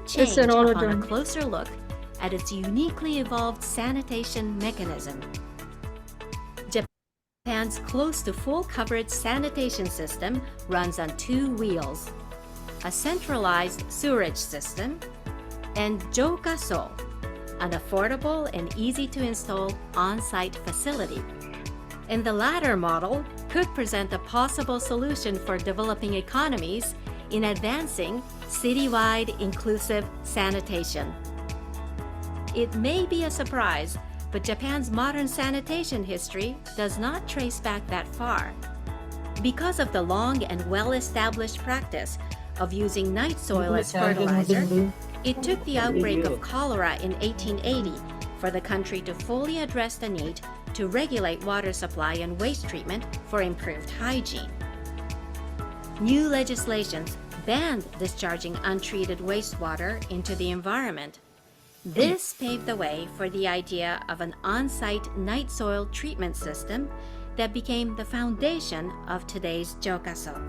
change It's an upon a autogen. closer look at its uniquely evolved sanitation mechanism. Japan's close to full coverage sanitation system runs on two wheels: a centralized sewerage system and Jokaso, an affordable and easy to install on-site facility. And the latter model could present a possible solution for developing economies in advancing citywide inclusive sanitation. It may be a surprise, but Japan's modern sanitation history does not trace back that far. Because of the long and well-established practice of using night soil as fertilizer, it took the outbreak of cholera in 1880 for the country to fully address the need to regulate water supply and waste treatment for improved hygiene. New legislations banned discharging untreated wastewater into the environment. This paved the way for the idea of an on-site night soil treatment system that became the foundation of today's Jokaso.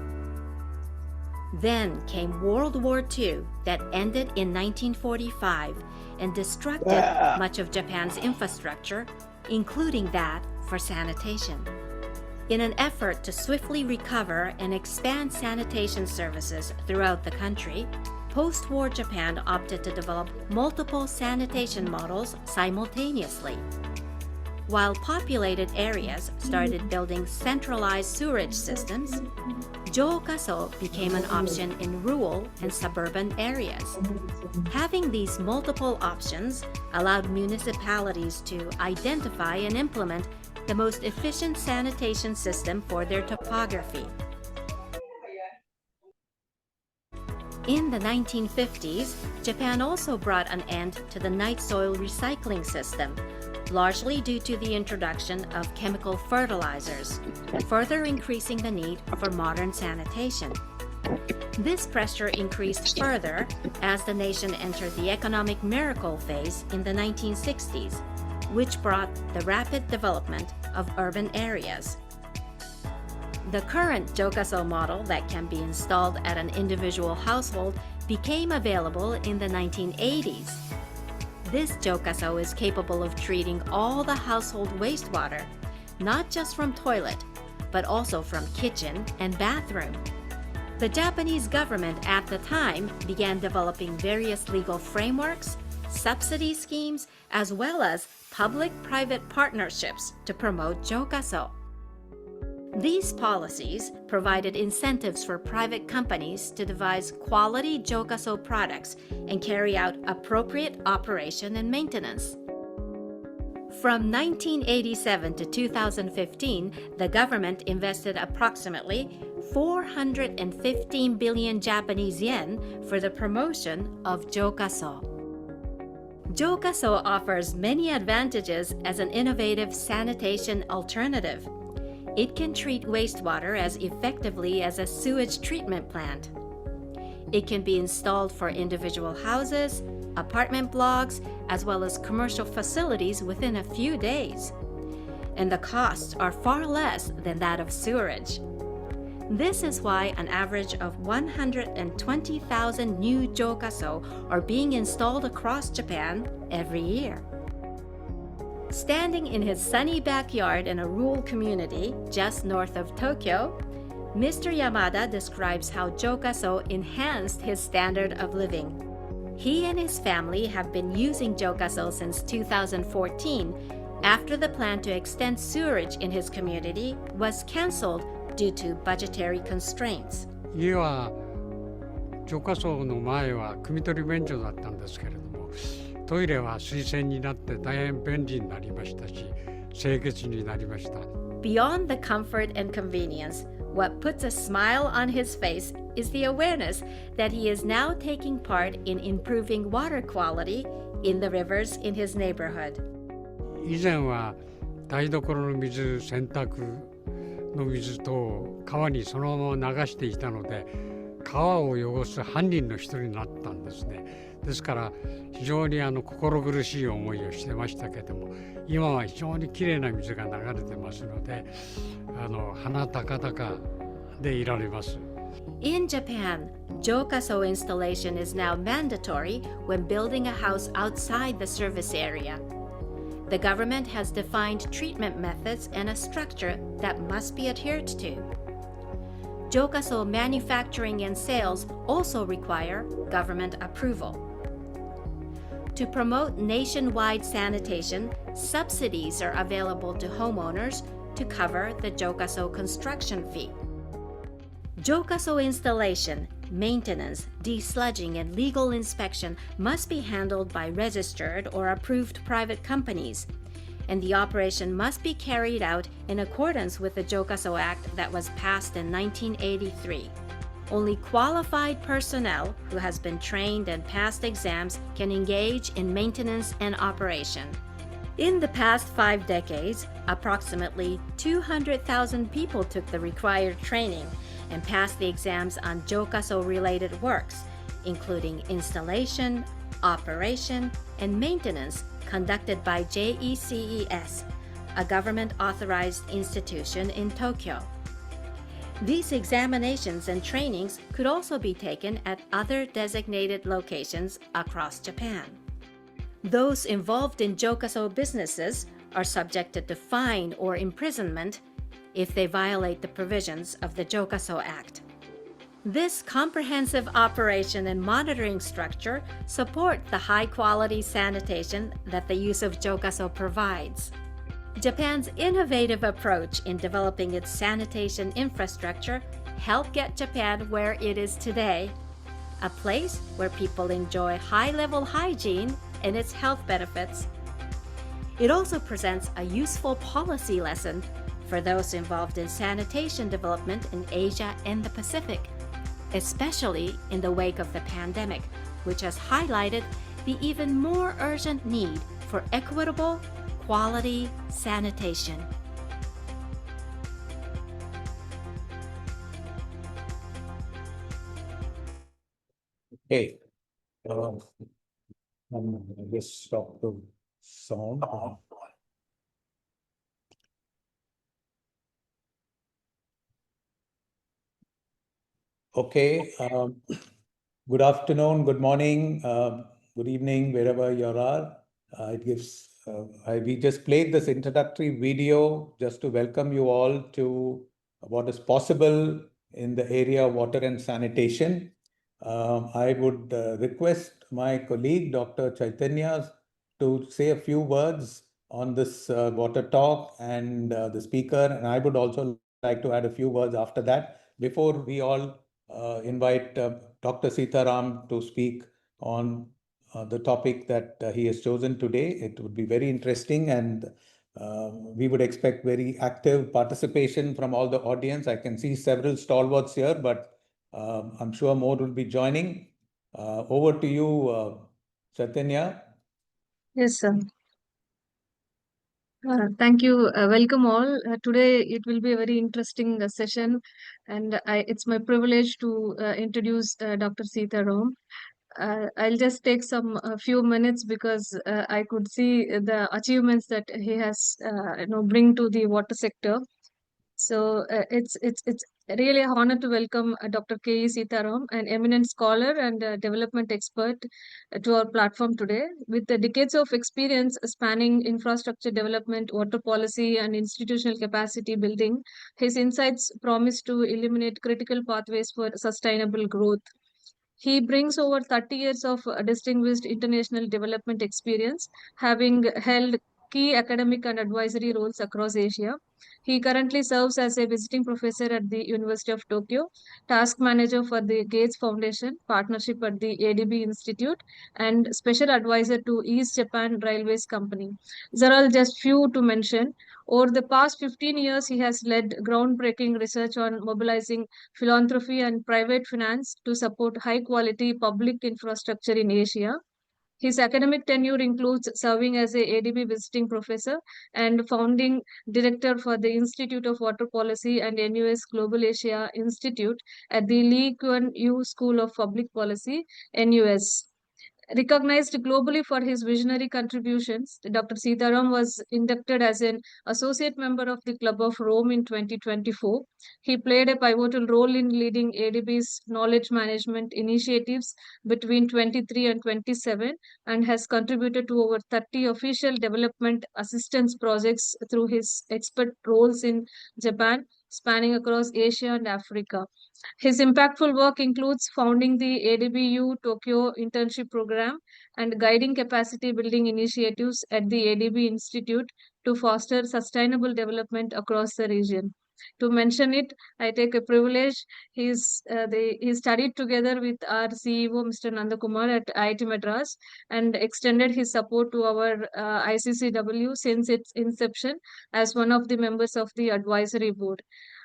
Then came World War II that ended in 1945 and destructed much of Japan's infrastructure, including that for sanitation. In an effort to swiftly recover and expand sanitation services throughout the country, post-war Japan opted to develop multiple sanitation models simultaneously. While populated areas started building centralized sewerage systems, Jokaso became an option in rural and suburban areas. Having these multiple options allowed municipalities to identify and implement the most efficient sanitation system for their topography. In the 1950s, Japan also brought an end to the night soil recycling system, largely due to the introduction of chemical fertilizers, further increasing the need for modern sanitation. This pressure increased further as the nation entered the economic miracle phase in the 1960s, which brought the rapid development of urban areas. The current Jokaso model that can be installed at an individual household became available in the 1980s. This Jokaso is capable of treating all the household wastewater, not just from toilet, but also from kitchen and bathroom. The Japanese government at the time began developing various legal frameworks, subsidy schemes, as well as public-private partnerships to promote Jokaso. These policies provided incentives for private companies to devise quality Jokaso products and carry out appropriate operation and maintenance. From 1987 to 2015, the government invested approximately 415 billion Japanese yen for the promotion of Jokaso. Jokaso offers many advantages as an innovative sanitation alternative. It can treat wastewater as effectively as a sewage treatment plant. It can be installed for individual houses, apartment blocks, as well as commercial facilities within a few days. And the costs are far less than that of sewerage. This is why an average of 120,000 new Jokaso are being installed across Japan every year. Standing in his sunny backyard in a rural community just north of Tokyo, Mr. Yamada describes how Jokaso enhanced his standard of living. He and his family have been using Jokaso since 2014 after the plan to extend sewerage in his community was canceled due to budgetary constraints. 家は浄化槽の前は汲み取り便所だったんですけれども、トイレは水洗になって大変便利になりましたし、清潔になりました。Beyond the comfort and convenience, what puts a smile on his face is the awareness that he is now taking part in improving water quality in the rivers in his neighborhood. 以前は台所の水、洗濯の水と川にそのまま流していたので、川を汚す犯人の一人になったんですね。ですから非常に心苦しい思いをしてましたけども、今は非常にきれいな水が流れてますので、鼻高々でいられます。In Japan, jokaso installation is now mandatory when building a house outside the service area. The government has defined treatment methods and a structure that must be adhered to. Jokaso manufacturing and sales also require government approval. To promote nationwide sanitation, subsidies are available to homeowners to cover the jokaso construction fee. Jokaso installation, maintenance, desludging, and legal inspection must be handled by registered or approved private companies, and the operation must be carried out in accordance with the Jokaso Act that was passed in 1983. Only qualified personnel who has been trained and passed exams can engage in maintenance and operation. In the past 5 decades, approximately 200,000 people took the required training and passed the exams on jokaso-related works, including installation, operation, and maintenance conducted by JECES, a government-authorized institution in Tokyo. These examinations and trainings could also be taken at other designated locations across Japan. Those involved in jokaso businesses are subjected to fine or imprisonment if they violate the provisions of the Jokaso Act. This comprehensive operation and monitoring structure support the high-quality sanitation that the use of jokaso provides. Japan's innovative approach in developing its sanitation infrastructure helped get Japan where it is today, a place where people enjoy high-level hygiene and its health benefits. It also presents a useful policy lesson for those involved in sanitation development in Asia and the Pacific, especially in the wake of the pandemic, which has highlighted the even more urgent need for equitable, quality sanitation. Hey, I just stop the sound. Okay, good afternoon, good morning, good evening, wherever you are. We just played this introductory video just to welcome you all to what is possible in the area of water and sanitation. I would request my colleague, Dr. Chaitanya, to say a few words on this water talk and the speaker. And I would also like to add a few words after that before we all invite Dr. Seetharam to speak on the topic that he has chosen today. It would be very interesting, and we would expect very active participation from all the audience. I can see several stalwarts here, but I'm sure more will be joining. Over to you, Chaitanya. Yes, sir. Thank you. Welcome all. Today it will be a very interesting session, and it's my privilege to introduce Dr. Seetharam. I'll just take some few minutes because I could see the achievements that he has, bring to the water sector. So it's really an honor to welcome Dr. K. Seetharam, an eminent scholar and development expert, to our platform today. With the decades of experience spanning infrastructure development, water policy, and institutional capacity building, his insights promise to illuminate critical pathways for sustainable growth. He brings over 30 years of distinguished international development experience, having held key academic and advisory roles across Asia. He currently serves as a visiting professor at the University of Tokyo, task manager for the Gates Foundation, partnership at the ADB Institute, and special advisor to East Japan Railways Company. These are all just few to mention. Over the past 15 years, he has led groundbreaking research on mobilizing philanthropy and private finance to support high quality public infrastructure in Asia. His academic tenure includes serving as a ADB visiting professor and founding director for the Institute of Water Policy and NUS Global Asia Institute at the Lee Kuan Yew School of Public Policy, NUS. Recognized globally for his visionary contributions, Dr. Seetharam was inducted as an associate member of the Club of Rome in 2024. He played a pivotal role in leading ADB's knowledge management initiatives between 23 and 27 and has contributed to over 30 official development assistance projects through his expert roles in Japan, spanning across Asia and Africa. His impactful work includes founding the ADBU Tokyo Internship Program and guiding capacity building initiatives at the ADB Institute to foster sustainable development across the region. To mention it, I take a privilege. He studied together with our CEO, Mr. Nandakumar, at IIT Madras and extended his support to our ICCW since its inception as one of the members of the advisory board.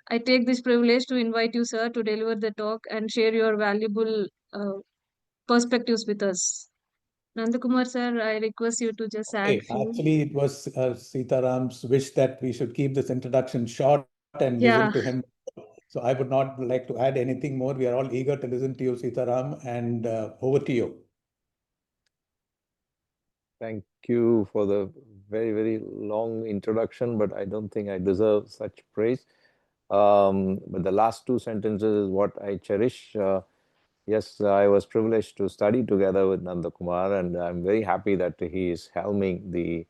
I take this privilege to invite you, sir, to deliver the talk and share your valuable perspectives with us. Nandakumar, sir, I request you to just add Okay, few. actually, it was Seetharam's wish that we should keep this introduction short and listen Yeah, to him. So I would not like to add anything more. We are all eager to listen to you, Seetharam, and over to you. Thank you for the very, very long introduction, but I don't think I deserve such praise. But the last two sentences is what I cherish. Yes, I was privileged to study together with Nandakumar, and I'm very happy that he is helming the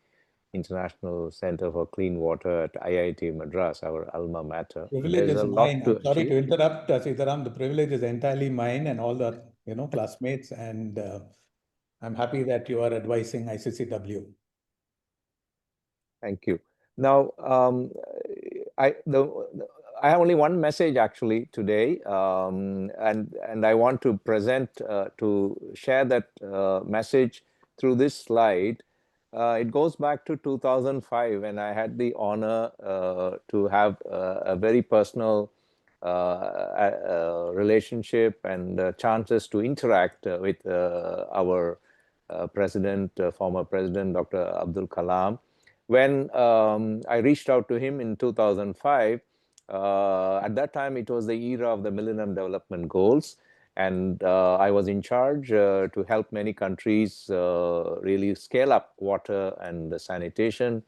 International Center for Clean Water at IIT Madras, our alma mater. Privilege There's is a lot mine. to I'm sorry achieve. to interrupt, Seetharam. The privilege is entirely mine and all the classmates, and I'm happy that you are advising ICCW. Thank you. Now, I have only one message actually today, and I want to present to share that message through this slide. It goes back to 2005 when I had the honor to have a very personal relationship and chances to interact with our former president, Dr. Abdul Kalam. When I reached out to him in 2005, at that time it was the era of the Millennium Development Goals, and I was in charge to help many countries really scale up water and sanitation.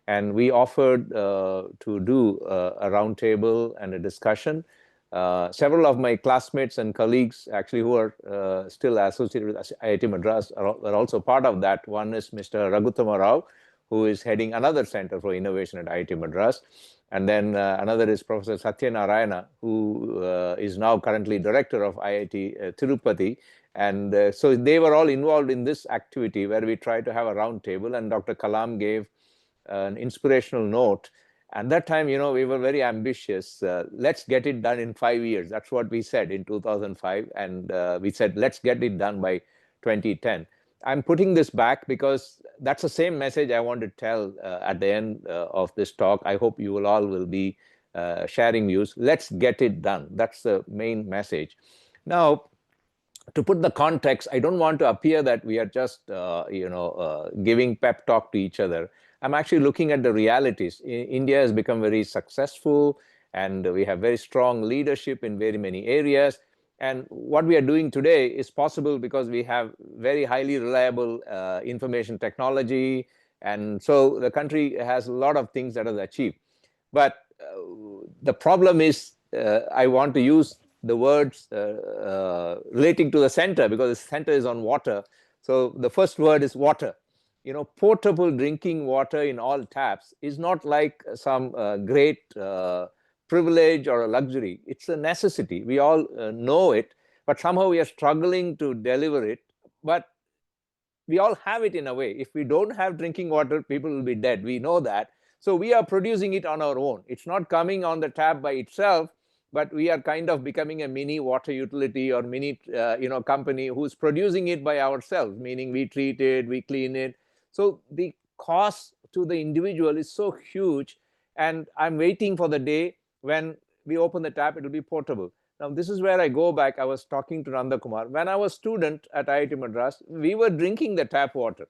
And we offered to do a roundtable and a discussion. Several of my classmates and colleagues, actually, who are still associated with IIT Madras, are also part of that. One is Mr. Raghutama Rao, who is heading another center for innovation at IIT Madras. And then another is Professor Satyanarayana, who is now currently director of IIT Tirupati. And so they were all involved in this activity where we tried to have a roundtable, and Dr. Kalam gave an inspirational note. And that time, we were very ambitious. Let's get it done in 5 years. That's what we said in 2005. And we said, let's get it done by 2010. I'm putting this back because that's the same message I want to tell at the end of this talk. I hope you all will be sharing views. Let's get it done. That's the main message. Now, to put the context, I don't want to appear that we are just, giving pep talk to each other. I'm actually looking at the realities. India has become very successful, and we have very strong leadership in very many areas. And what we are doing today is possible because we have very highly reliable information technology. And so the country has a lot of things that has achieved. But the problem is, I want to use the words relating to the center because the center is on water. So the first word is water. Potable drinking water in all taps is not like some great privilege or a luxury. It's a necessity. We all know it, but somehow we are struggling to deliver it. But we all have it in a way. If we don't have drinking water, people will be dead. We know that. So we are producing it on our own. It's not coming on the tap by itself, but we are kind of becoming a mini water utility or mini company who's producing it by ourselves, meaning we treat it, we clean it. So the cost to the individual is so huge, and I'm waiting for the day when we open the tap, it will be portable. Now, this is where I go back. I was talking to Nandakumar. When I was student at IIT Madras, we were drinking the tap water.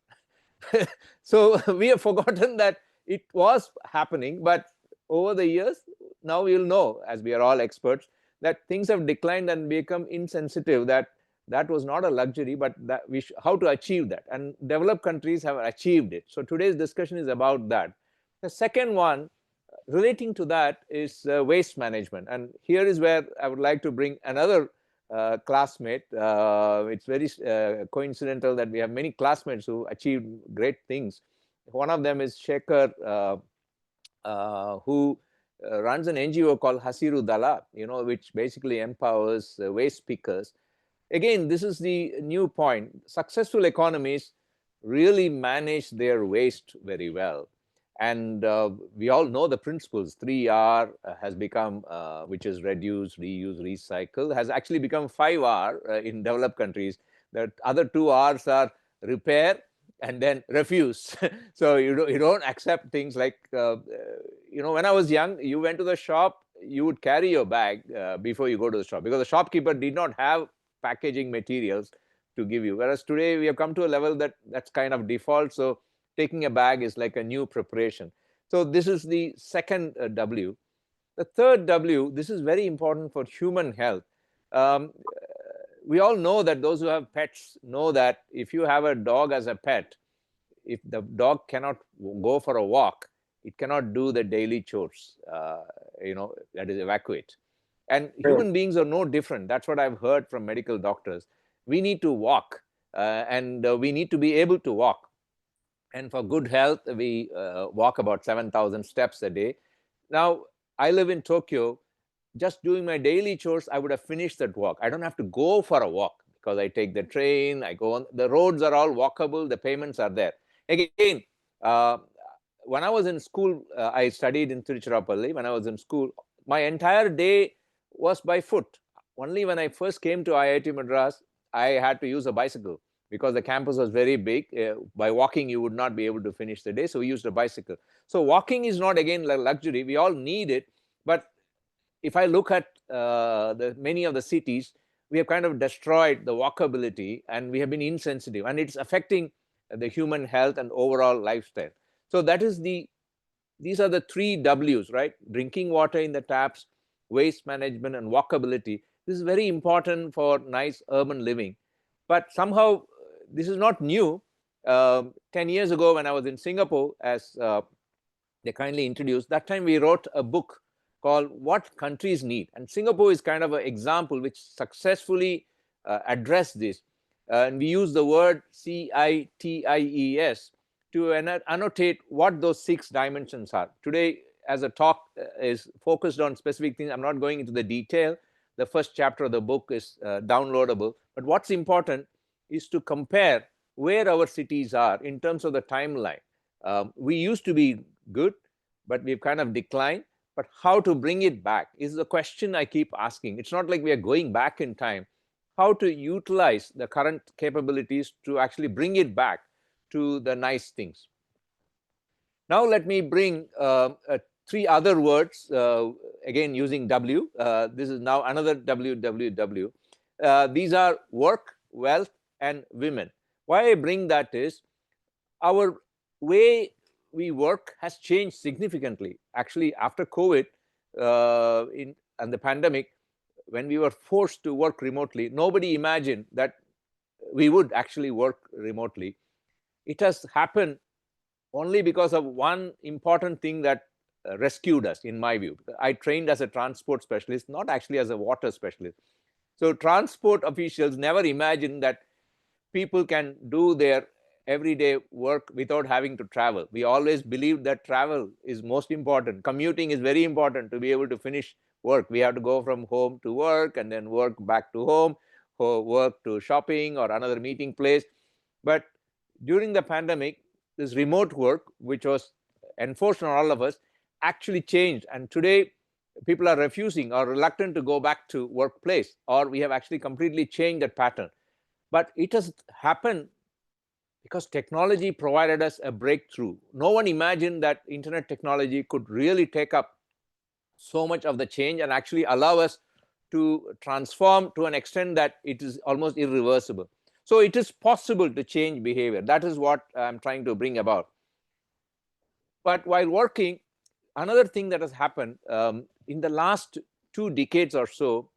So we have forgotten that it was happening. But over the years, now we'll know, as we are all experts, that things have declined and become insensitive, that that was not a luxury, but that how to achieve that. And developed countries have achieved it. So today's discussion is about that. The second one relating to that is waste management. And here is where I would like to bring another classmate. It's very coincidental that we have many classmates who achieved great things. One of them is Shekhar, who runs an NGO called Hasiru Dala, which basically empowers waste pickers. Again, this is the new point. Successful economies really manage their waste very well. And we all know the principles. 3R has become, which is reduce, reuse, recycle, has actually become 5R in developed countries. The other 2Rs are repair and then refuse. So you don't accept things like, when I was young, you went to the shop, you would carry your bag before you go to the shop, because the shopkeeper did not have packaging materials to give you. Whereas today we have come to a level that's kind of default. So taking a bag is like a new preparation. So this is the second W. The third W, this is very important for human health. We all know that those who have pets know that if you have a dog as a pet, if the dog cannot go for a walk, it cannot do the daily chores, that is evacuate. And human beings are no different. That's what I've heard from medical doctors. We need to walk, and we need to be able to walk. And for good health, we walk about 7,000 steps a day. Now, I live in Tokyo. Just doing my daily chores, I would have finished that walk. I don't have to go for a walk because I take the train, I go on. The roads are all walkable, the payments are there. Again, when I was in school, I studied in Tiruchirappalli. When I was in school, my entire day was by foot. Only when I first came to IIT Madras, I had to use a bicycle, because the campus was very big. By walking, you would not be able to finish the day. So we used a bicycle. So walking is not, again, a luxury. We all need it. But if I look at many of the cities, we have kind of destroyed the walkability, and we have been insensitive. And it's affecting the human health and overall lifestyle. So that is these are the 3 W's, right? Drinking water in the taps, waste management, and walkability. This is very important for nice urban living. But somehow, this is not new. 10 years ago, when I was in Singapore, as they kindly introduced, that time we wrote a book called What Countries Need. And Singapore is kind of an example which successfully addressed this. And we use the word CITIES to annotate what those 6 dimensions are. Today, as a talk is focused on specific things, I'm not going into the detail. The first chapter of the book is downloadable. But what's important is to compare where our cities are in terms of the timeline. We used to be good, but we've kind of declined. But how to bring it back is the question I keep asking. It's not like we are going back in time. How to utilize the current capabilities to actually bring it back to the nice things. Now let me bring 3 other words, again using W. This is now another WWW. These are work, wealth, and women. Why I bring that is, our way we work has changed significantly. Actually, after COVID and the pandemic, when we were forced to work remotely, nobody imagined that we would actually work remotely. It has happened only because of one important thing that rescued us, in my view. I trained as a transport specialist, not actually as a water specialist. So transport officials never imagined that people can do their everyday work without having to travel. We always believed that travel is most important. Commuting is very important to be able to finish work. We have to go from home to work and then work back to home, or work to shopping or another meeting place. But during the pandemic, this remote work, which was enforced on all of us, actually changed. And today, people are refusing or reluctant to go back to workplace, or we have actually completely changed that pattern. But it has happened because technology provided us a breakthrough. No one imagined that internet technology could really take up so much of the change and actually allow us to transform to an extent that it is almost irreversible. So it is possible to change behavior. That is what I'm trying to bring about. But while working, another thing that has happened in the last 2 decades or so,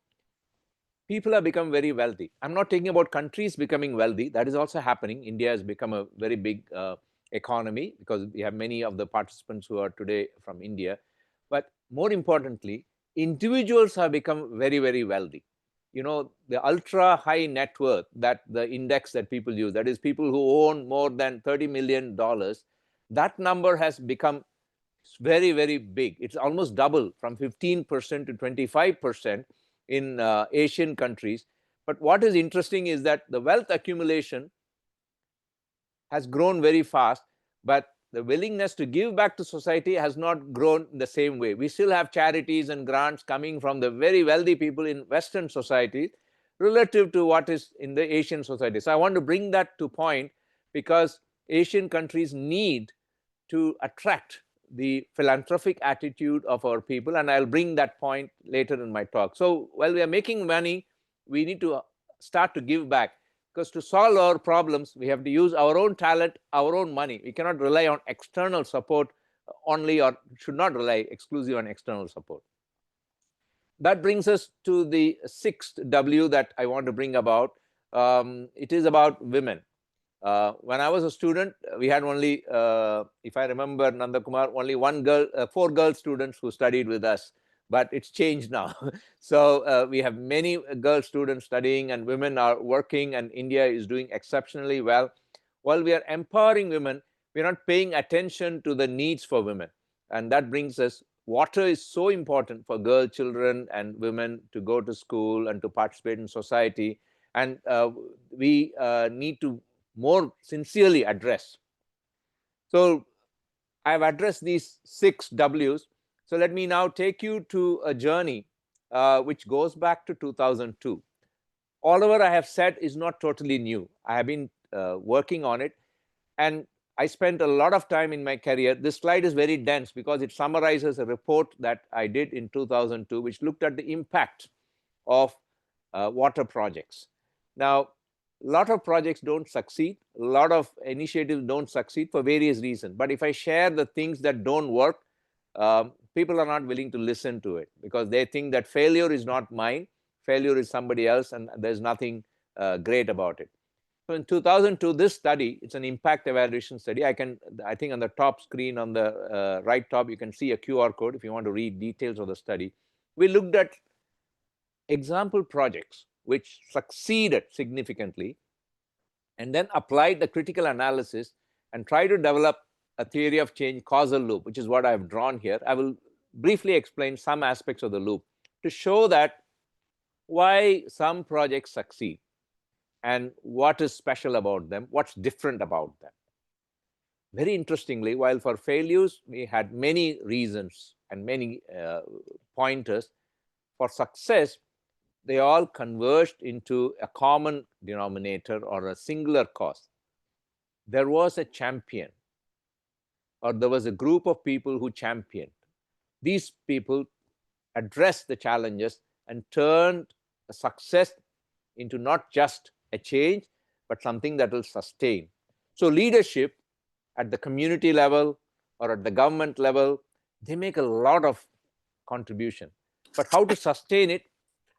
people have become very wealthy. I'm not talking about countries becoming wealthy. That is also happening. India has become a very big economy because we have many of the participants who are today from India. But more importantly, individuals have become very, very wealthy. You know, the ultra high net worth, that the index that people use, that is people who own more than $30 million, that number has become very, very big. It's almost double, from 15% to 25% in Asian countries. But what is interesting is that the wealth accumulation has grown very fast, but the willingness to give back to society has not grown in the same way. We still have charities and grants coming from the very wealthy people in Western society relative to what is in the Asian society. So I want to bring that to point because Asian countries need to attract the philanthropic attitude of our people, and I'll bring that point later in my talk. So while we are making money, we need to start to give back, because to solve our problems, we have to use our own talent, our own money. We cannot rely on external support only, or should not rely exclusively on external support. That brings us to the sixth W that I want to bring about. It is about women. When I was a student, we had only, if I remember, Nanda Kumar, only one girl, 4 girl students who studied with us, but it's changed now. So we have many girl students studying, and women are working, and India is doing exceptionally well. While we are empowering women, we're not paying attention to the needs for women. And that brings us, water is so important for girl children and women to go to school and to participate in society. And we need to more sincerely address. So I've addressed these 6 W's. So let me now take you to a journey which goes back to 2002. All I have said is not totally new. I have been working on it, and I spent a lot of time in my career. This slide is very dense because it summarizes a report that I did in 2002, which looked at the impact of water projects. Now, a lot of projects don't succeed. A lot of initiatives don't succeed for various reasons. But if I share the things that don't work, people are not willing to listen to it because they think that failure is not mine, failure is somebody else, and there's nothing great about it. So in 2002, this study, it's an impact evaluation study. I think on the top screen, on the right top, you can see a QR code if you want to read details of the study. We looked at example projects which succeeded significantly, and then applied the critical analysis and try to develop a theory of change causal loop, which is what I've drawn here. I will briefly explain some aspects of the loop to show that why some projects succeed and what is special about them, what's different about them. Very interestingly, while for failures we had many reasons and many pointers, for success they all converged into a common denominator or a singular cause. There was a champion, or there was a group of people who championed. These people addressed the challenges and turned a success into not just a change, but something that will sustain. So leadership at the community level or at the government level, they make a lot of contribution. But how to sustain it?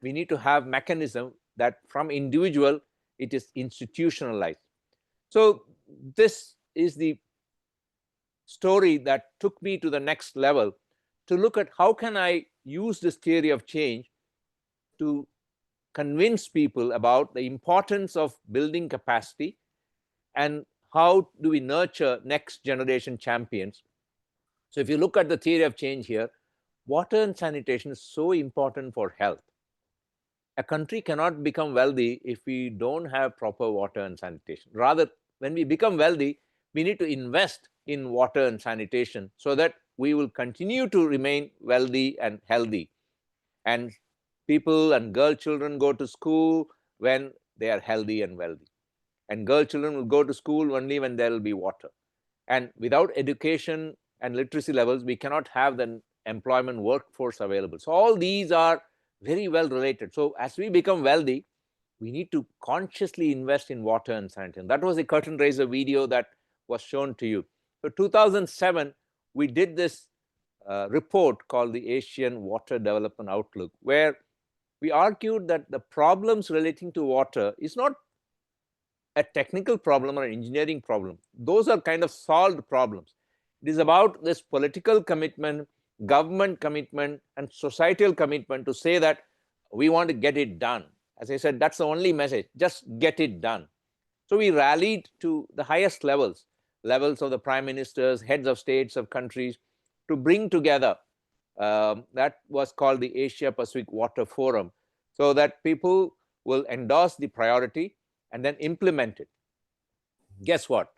We need to have mechanism that from individual, it is institutionalized. So this is the story that took me to the next level to look at how can I use this theory of change to convince people about the importance of building capacity and how do we nurture next generation champions. So if you look at the theory of change here, water and sanitation is so important for health. A country cannot become wealthy if we don't have proper water and sanitation. Rather, when we become wealthy, we need to invest in water and sanitation so that we will continue to remain wealthy and healthy. And people and girl children go to school when they are healthy and wealthy. And girl children will go to school only when there will be water. And without education and literacy levels, we cannot have the employment workforce available. So all these are very well related. So as we become wealthy, we need to consciously invest in water and sanitation. That was a curtain raiser video that was shown to you. So 2007, we did this report called the Asian Water Development Outlook, where we argued that the problems relating to water is not a technical problem or an engineering problem. Those are kind of solved problems. It is about this political commitment, government commitment, and societal commitment to say that we want to get it done. As I said, that's the only message, just get it done. So we rallied to the highest levels of the prime ministers, heads of states, of countries, to bring together, that was called the Asia Pacific Water Forum, so that people will endorse the priority and then implement it. Guess what?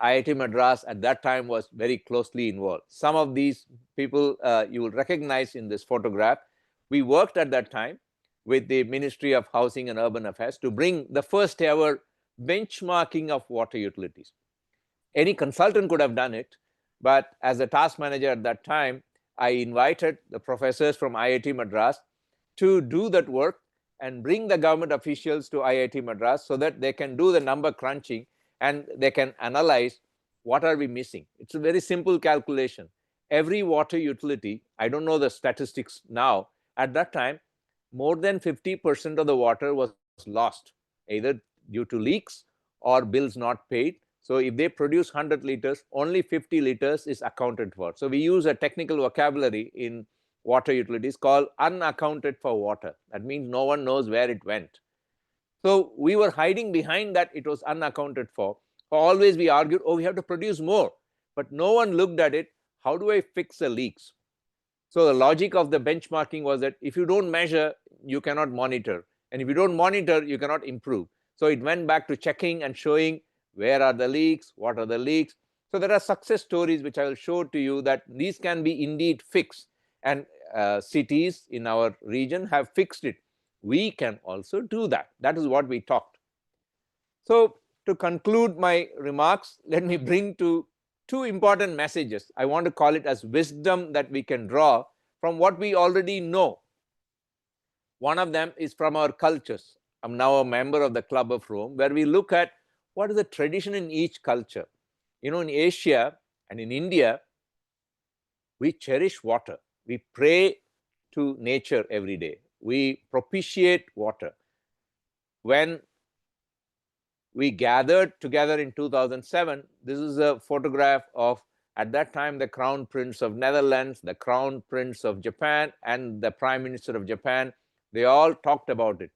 IIT Madras at that time was very closely involved. Some of these people you will recognize in this photograph. We worked at that time with the Ministry of Housing and Urban Affairs to bring the first ever benchmarking of water utilities. Any consultant could have done it, but as a task manager at that time, I invited the professors from IIT Madras to do that work and bring the government officials to IIT Madras so that they can do the number crunching and they can analyze what are we missing. It's a very simple calculation. Every water utility, I don't know the statistics now, at that time, more than 50% of the water was lost, either due to leaks or bills not paid. So if they produce 100 liters, only 50 liters is accounted for. So we use a technical vocabulary in water utilities called unaccounted for water. That means no one knows where it went. So we were hiding behind that it was unaccounted for. Always we argued, oh, we have to produce more. But no one looked at it. How do I fix the leaks? So the logic of the benchmarking was that if you don't measure, you cannot monitor. And if you don't monitor, you cannot improve. So it went back to checking and showing where are the leaks, what are the leaks. So there are success stories which I will show to you that these can be indeed fixed. And cities in our region have fixed it. We can also do that. That is what we talked. So to conclude my remarks, let me bring to two important messages. I want to call it as wisdom that we can draw from what we already know. One of them is from our cultures. I'm now a member of the Club of Rome, where we look at what is the tradition in each culture. You know, in Asia and in India, we cherish water. We pray to nature every day. We propitiate water. When we gathered together in 2007, this is a photograph of, at that time, the Crown Prince of Netherlands, the Crown Prince of Japan, and the Prime Minister of Japan. They all talked about it.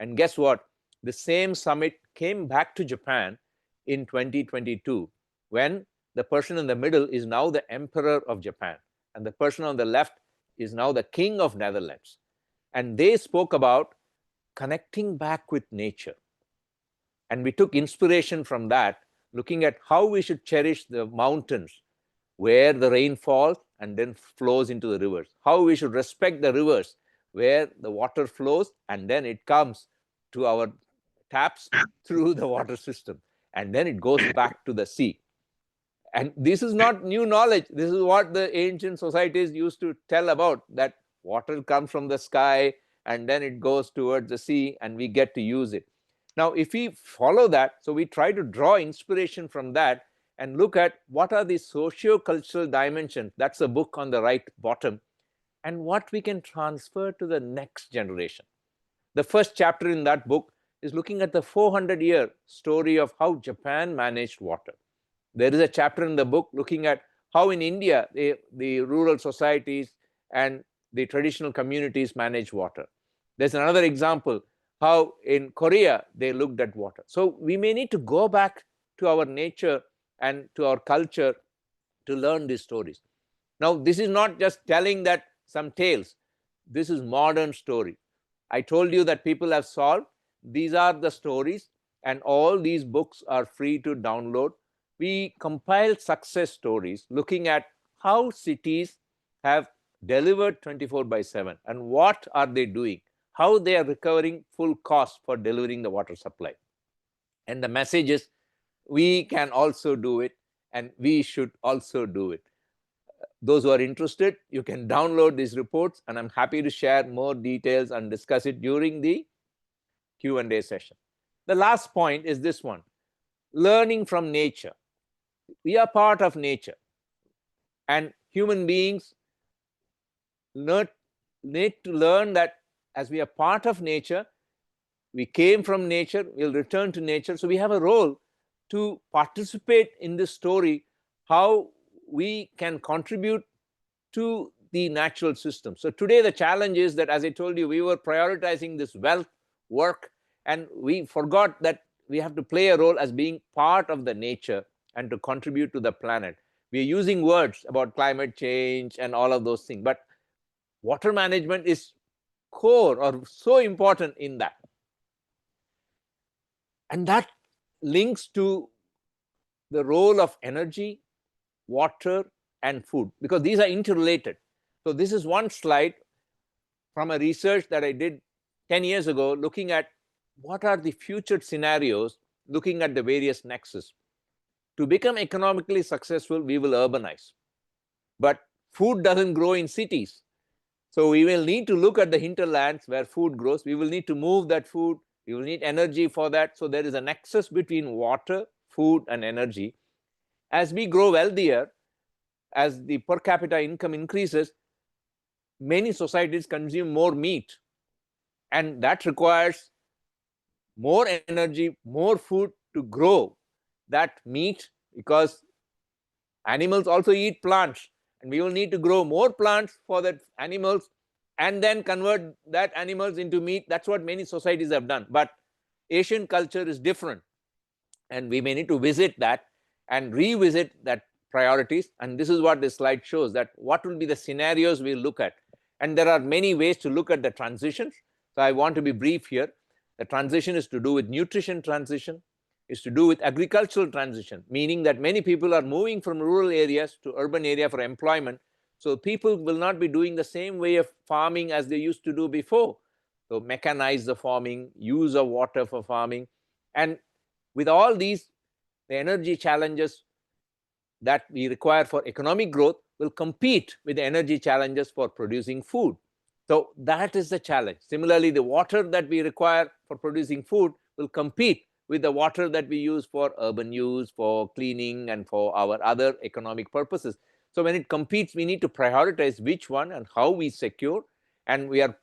And guess what? The same summit came back to Japan in 2022, when the person in the middle is now the Emperor of Japan, and the person on the left is now the King of Netherlands. And they spoke about connecting back with nature. And we took inspiration from that, looking at how we should cherish the mountains where the rain falls and then flows into the rivers, how we should respect the rivers where the water flows and then it comes to our taps through the water system, and then it goes back to the sea. And this is not new knowledge. This is what the ancient societies used to tell about, that water comes from the sky and then it goes towards the sea and we get to use it. Now, if we follow that, so we try to draw inspiration from that and look at what are the socio-cultural dimensions. That's the book on the right bottom, and what we can transfer to the next generation. The first chapter in that book is looking at the 400-year story of how Japan managed water. There is a chapter in the book looking at how in India, the rural societies and the traditional communities manage water. There's another example, how in Korea they looked at water. So we may need to go back to our nature and to our culture to learn these stories. Now, this is not just telling that some tales. This is modern story. I told you that people have solved. These are the stories, and all these books are free to download. We compiled success stories looking at how cities have delivered 24/7 and what are they doing, how they are recovering full cost for delivering the water supply. And the message is, we can also do it, and we should also do it. Those who are interested, you can download these reports, and I'm happy to share more details and discuss it during the Q&A session. The last point is this one: learning from nature. We are part of nature, and human beings need to learn that as we are part of nature, we came from nature, we'll return to nature. So we have a role to participate in this story, how we can contribute to the natural system. So today the challenge is that, as I told you, we were prioritizing this wealth, work, and we forgot that we have to play a role as being part of the nature and to contribute to the planet. We are using words about climate change and all of those things, but water management is core or so important in that. And that links to the role of energy, water, and food, because these are interrelated. So this is one slide from a research that I did 10 years ago, looking at what are the future scenarios, looking at the various nexus. To become economically successful, we will urbanize. But food doesn't grow in cities. So we will need to look at the hinterlands where food grows. We will need to move that food. We will need energy for that. So there is a nexus between water, food, and energy. As we grow wealthier, as the per capita income increases, many societies consume more meat. And that requires more energy, more food to grow that meat, because animals also eat plants. And we will need to grow more plants for that animals and then convert that animals into meat. That's what many societies have done. But Asian culture is different. And we may need to visit that and revisit that priorities. And this is what this slide shows, that what will be the scenarios we'll look at. And there are many ways to look at the transitions. So I want to be brief here. The transition is to do with nutrition transition, is to do with agricultural transition, meaning that many people are moving from rural areas to urban area for employment. So people will not be doing the same way of farming as they used to do before. So mechanize the farming, use of water for farming. And with all these, the energy challenges that we require for economic growth will compete with the energy challenges for producing food. So that is the challenge. Similarly, the water that we require for producing food will compete with the water that we use for urban use, for cleaning, and for our other economic purposes. So when it competes, we need to prioritize which one and how we secure. And we are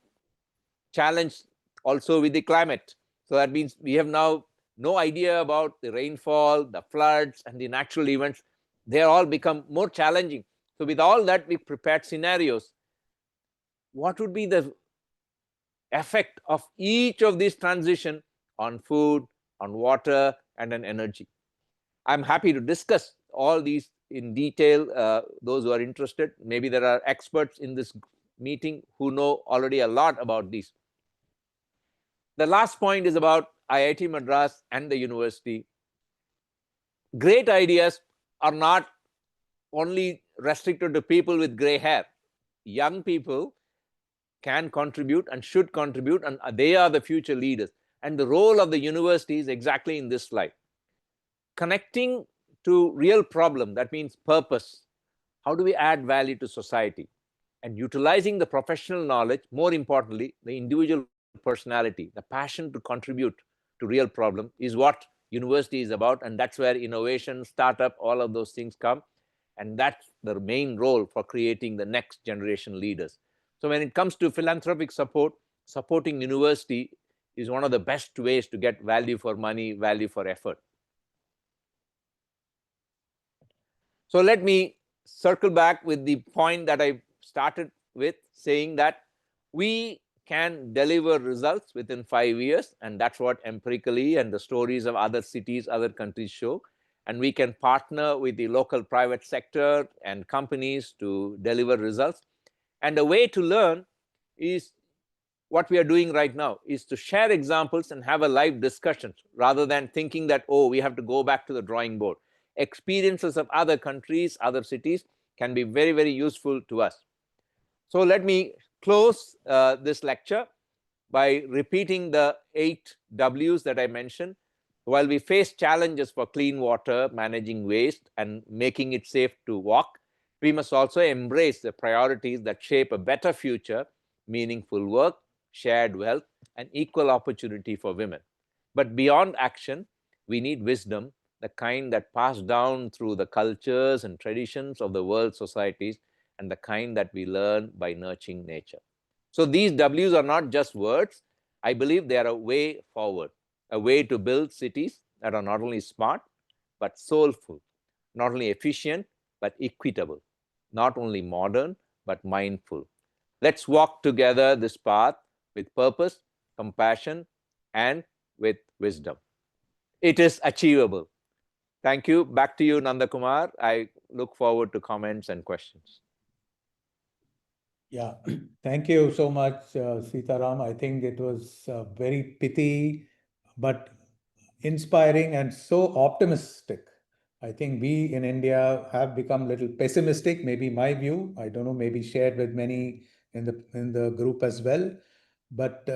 challenged also with the climate. So that means we have now no idea about the rainfall, the floods, and the natural events. They all become more challenging. So with all that, we prepared scenarios. What would be the effect of each of these transition on food, on water, and on energy? I'm happy to discuss all these in detail, those who are interested. Maybe there are experts in this meeting who know already a lot about these. The last point is about IIT Madras and the university. Great ideas are not only restricted to people with gray hair. Young people can contribute and should contribute, and they are the future leaders. And the role of the university is exactly in this slide. Connecting to real problem, that means purpose. How do we add value to society? And utilizing the professional knowledge, more importantly, the individual personality, the passion to contribute to real problem is what university is about. And that's where innovation, startup, all of those things come. And that's the main role for creating the next generation leaders. So when it comes to philanthropic support, supporting university is one of the best ways to get value for money, value for effort. So let me circle back with the point that I started with, saying that we can deliver results within 5 years, and that's what empirically and the stories of other cities, other countries show. And we can partner with the local private sector and companies to deliver results. And the way to learn is what we are doing right now, is to share examples and have a live discussion rather than thinking that, oh, we have to go back to the drawing board. Experiences of other countries, other cities can be very, very useful to us. So let me close this lecture by repeating the 8 W's that I mentioned. While we face challenges for clean water, managing waste, and making it safe to walk, we must also embrace the priorities that shape a better future: meaningful work, shared wealth, and equal opportunity for women. But beyond action, we need wisdom, the kind that passed down through the cultures and traditions of the world societies, and the kind that we learn by nurturing nature. So these W's are not just words. I believe they are a way forward, a way to build cities that are not only smart, but soulful, not only efficient, but equitable, not only modern, but mindful. Let's walk together this path with purpose, compassion, and with wisdom. It is achievable. Thank you. Back to you, Nanda Kumar. I look forward to comments and questions. Yeah, thank you so much, Seetharam. I think it was very pithy, but inspiring and so optimistic. I think we in India have become a little pessimistic, maybe my view. I don't know, maybe shared with many in the group as well. But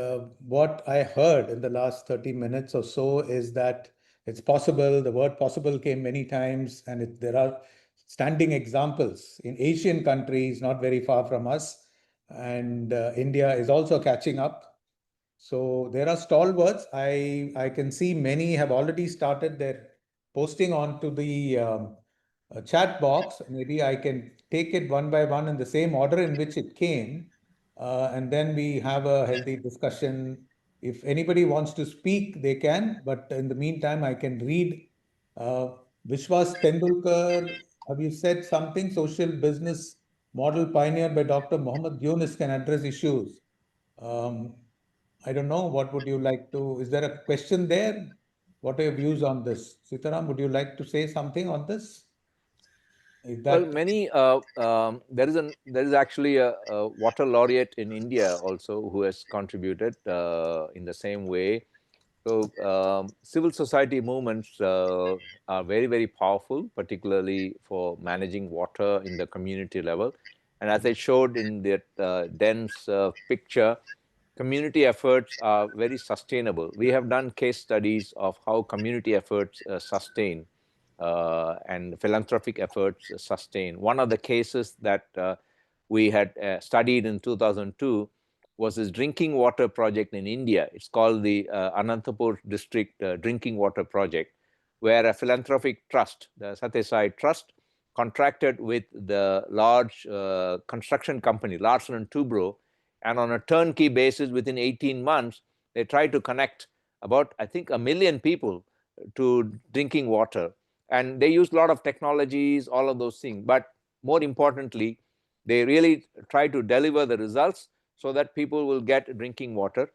what I heard in the last 30 minutes or so is that it's possible. The word possible came many times, and there are standing examples in Asian countries not very far from us. And India is also catching up. So there are stalwarts. I can see many have already started their posting onto the chat box. Maybe I can take it one by one in the same order in which it came, and then we have a healthy discussion. If anybody wants to speak, they can. But in the meantime, I can read. Uh, Vishwas Tendulkar, have you said something? Social business model pioneer by Dr. Muhammad Yunus can address issues. Um, I don't know. What would you like to? Is there a question there? What are your views on this? Sitaram, would you like to say something on this? Is Well, that many there is actually a water laureate in India also who has contributed in the same way. So civil society movements are very powerful, particularly for managing water in the community level. And as I showed in that dense picture, community efforts are very sustainable. We have done case studies of how community efforts sustain and philanthropic efforts sustain. One of the cases that we had studied in 2002 was this drinking water project in India. It's called the Anantapur District Drinking Water Project, where a philanthropic trust, the Satyasai Trust, contracted with the large construction company, Larsen and Toubro, and on a turnkey basis within 18 months, they tried to connect about, I think, 1 million people to drinking water. And they used a lot of technologies, all of those things. But more importantly, they really try to deliver the results so that people will get drinking water.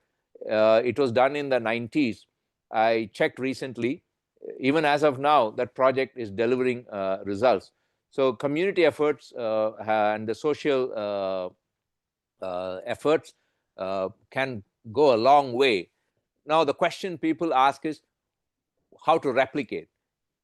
It was done in the 90s. I checked recently, even as of now, that project is delivering results. So community efforts and the social efforts can go a long way. Now, the question people ask is how to replicate.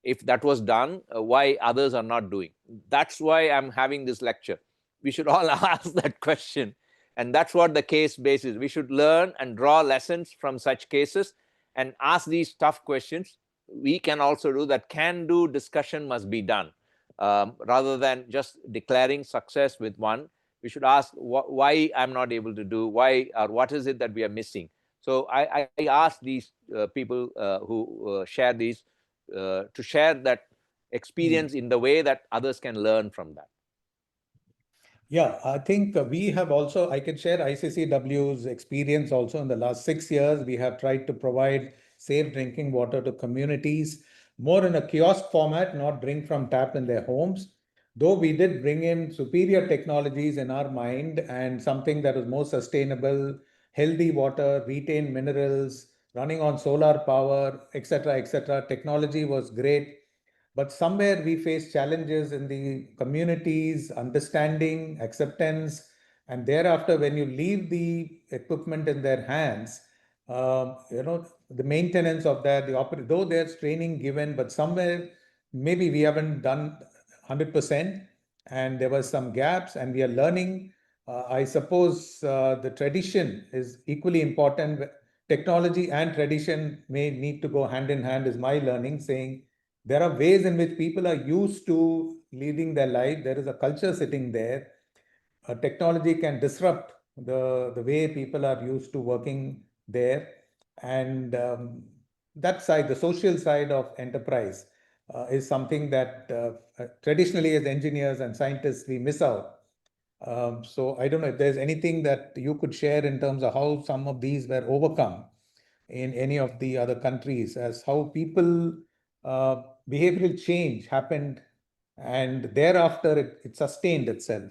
If that was done, why others are not doing? That's why I'm having this lecture. We should all ask that question. And that's what the case base is. We should learn and draw lessons from such cases and ask these tough questions. We can also do that. Can-do discussion must be done. Rather than just declaring success with one, we should ask why I'm not able to do, why or what is it that we are missing. So I ask these people who share these to share that experience in the way that others can learn from that. Yeah, I think we have also, I can share ICCW's experience also in the last 6 years. We have tried to provide safe drinking water to communities, more in a kiosk format, not drink from tap in their homes. Though we did bring in superior technologies in our mind and something that was more sustainable, healthy water, retained minerals, running on solar power, etc., etc. Technology was great. But somewhere we face challenges in the communities, understanding, acceptance, and thereafter, when you leave the equipment in their hands, the maintenance of that, though there's training given, but somewhere maybe we haven't done 100%, and there were some gaps, and we are learning. I suppose the tradition is equally important. Technology and tradition may need to go hand in hand, is my learning, saying there are ways in which people are used to leading their life. There is a culture sitting there. Technology can disrupt the way people are used to working there. And that side, the social side of enterprise, is something that traditionally as engineers and scientists, we miss out. So I don't know if there's anything that you could share in terms of how some of these were overcome in any of the other countries, as how people behavioral change happened and thereafter it sustained itself.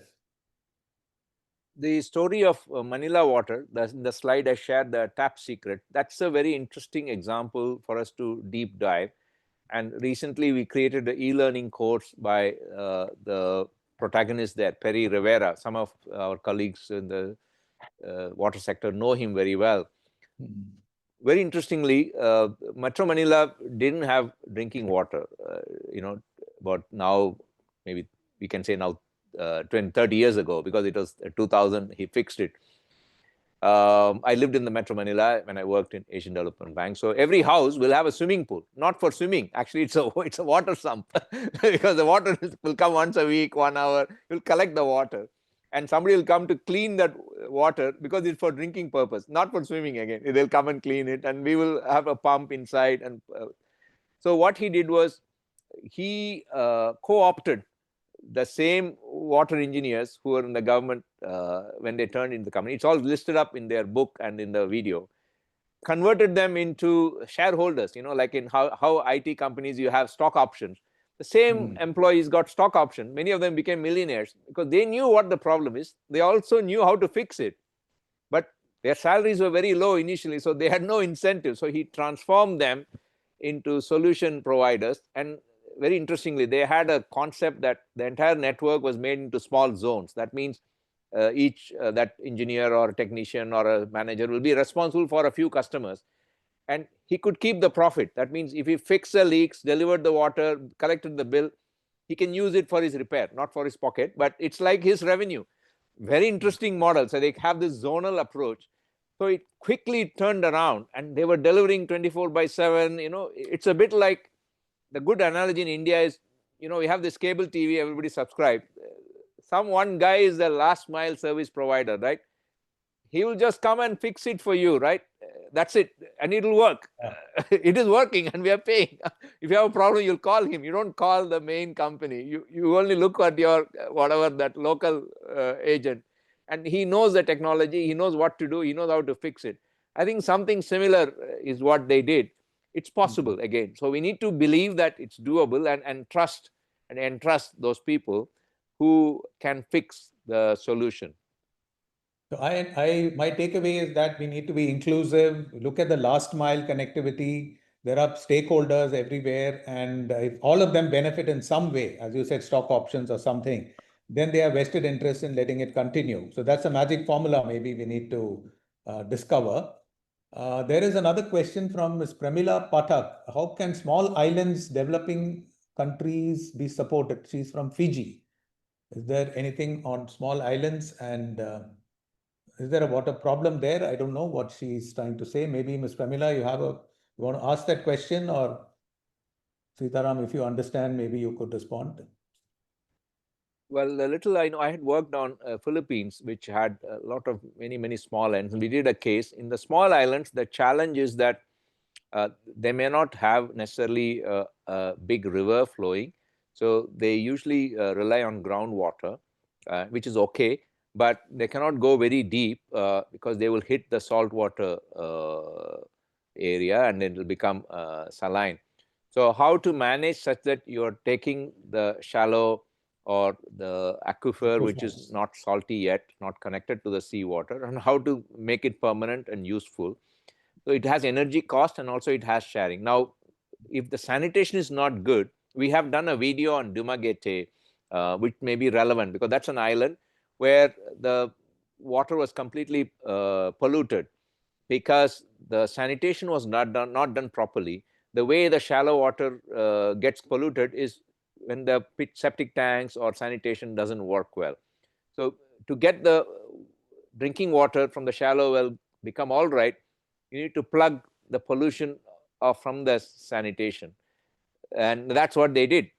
The story of Manila water, the slide I shared, the tap secret, that's a very interesting example for us to deep dive. And recently we created an e-learning course by the protagonist there, Perry Rivera. Some of our colleagues in the water sector know him very well. Very interestingly, Metro Manila didn't have drinking water, but now maybe we can say now 20, 30 years ago, because it was 2000, he fixed it. I lived in the Metro Manila when I worked in Asian Development Bank. So every house will have a swimming pool, not for swimming. Actually, it's a water sump because the water will come once a week, 1 hour. You'll collect the water, and somebody will come to clean that water because it's for drinking purpose, not for swimming again. They'll come and clean it, and we will have a pump inside. And so what he did was he co-opted the same water engineers who were in the government when they turned into the company. It's all listed up in their book and in the video. Converted them into shareholders, like in how IT companies, you have stock options. The same employees got stock options. Many of them became millionaires because they knew what the problem is. They also knew how to fix it. But their salaries were very low initially, so they had no incentive. So he transformed them into solution providers. And very interestingly, they had a concept that the entire network was made into small zones. That means each that engineer or technician or a manager will be responsible for a few customers, and he could keep the profit. That means if he fixed the leaks, delivered the water, collected the bill, he can use it for his repair, not for his pocket, but it's like his revenue. Very interesting model. So they have this zonal approach. So it quickly turned around, and they were delivering 24/7. It's a bit like, the good analogy in India is, we have this cable TV, everybody subscribe. One guy is the last mile service provider, right? He will just come and fix it for you, right? That's it, and it'll work. It is working, and we are paying. If you have a problem, you'll call him. You don't call the main company. You only look at your whatever that local agent, and he knows the technology. He knows what to do. He knows how to fix it. I think something similar is what they did. It's possible again. So we need to believe that it's doable and trust and entrust those people who can fix the solution. So my takeaway is that we need to be inclusive, look at the last mile connectivity. There are stakeholders everywhere, and if all of them benefit in some way, as you said, stock options or something, then they have vested interest in letting it continue. So that's a magic formula maybe we need to discover. There is another question from Ms. Pramila Pathak. How can small islands, developing countries be supported? She's from Fiji. Is there anything on small islands, and is there a water problem there? I don't know what she's trying to say. Maybe Ms. Pramila, you want to ask that question, or Seetharam, if you understand, maybe you could respond. Well, a little I know, I had worked on Philippines, which had a lot of many small islands. We did a case in the small islands. The challenge is that they may not have necessarily a big river flowing, so they usually rely on groundwater, which is okay, but they cannot go very deep because they will hit the saltwater area and it will become saline. So how to manage such that you're taking the shallow or the aquifer, which is not salty yet, not connected to the seawater, and how to make it permanent and useful. So it has energy cost, and also it has sharing. Now, if the sanitation is not good, we have done a video on Dumaguete, which may be relevant because that's an island where the water was completely polluted because the sanitation was not done properly. The way the shallow water gets polluted is when the septic tanks or sanitation doesn't work well. So to get the drinking water from the shallow well become all right, you need to plug the pollution from the sanitation. And that's what they did.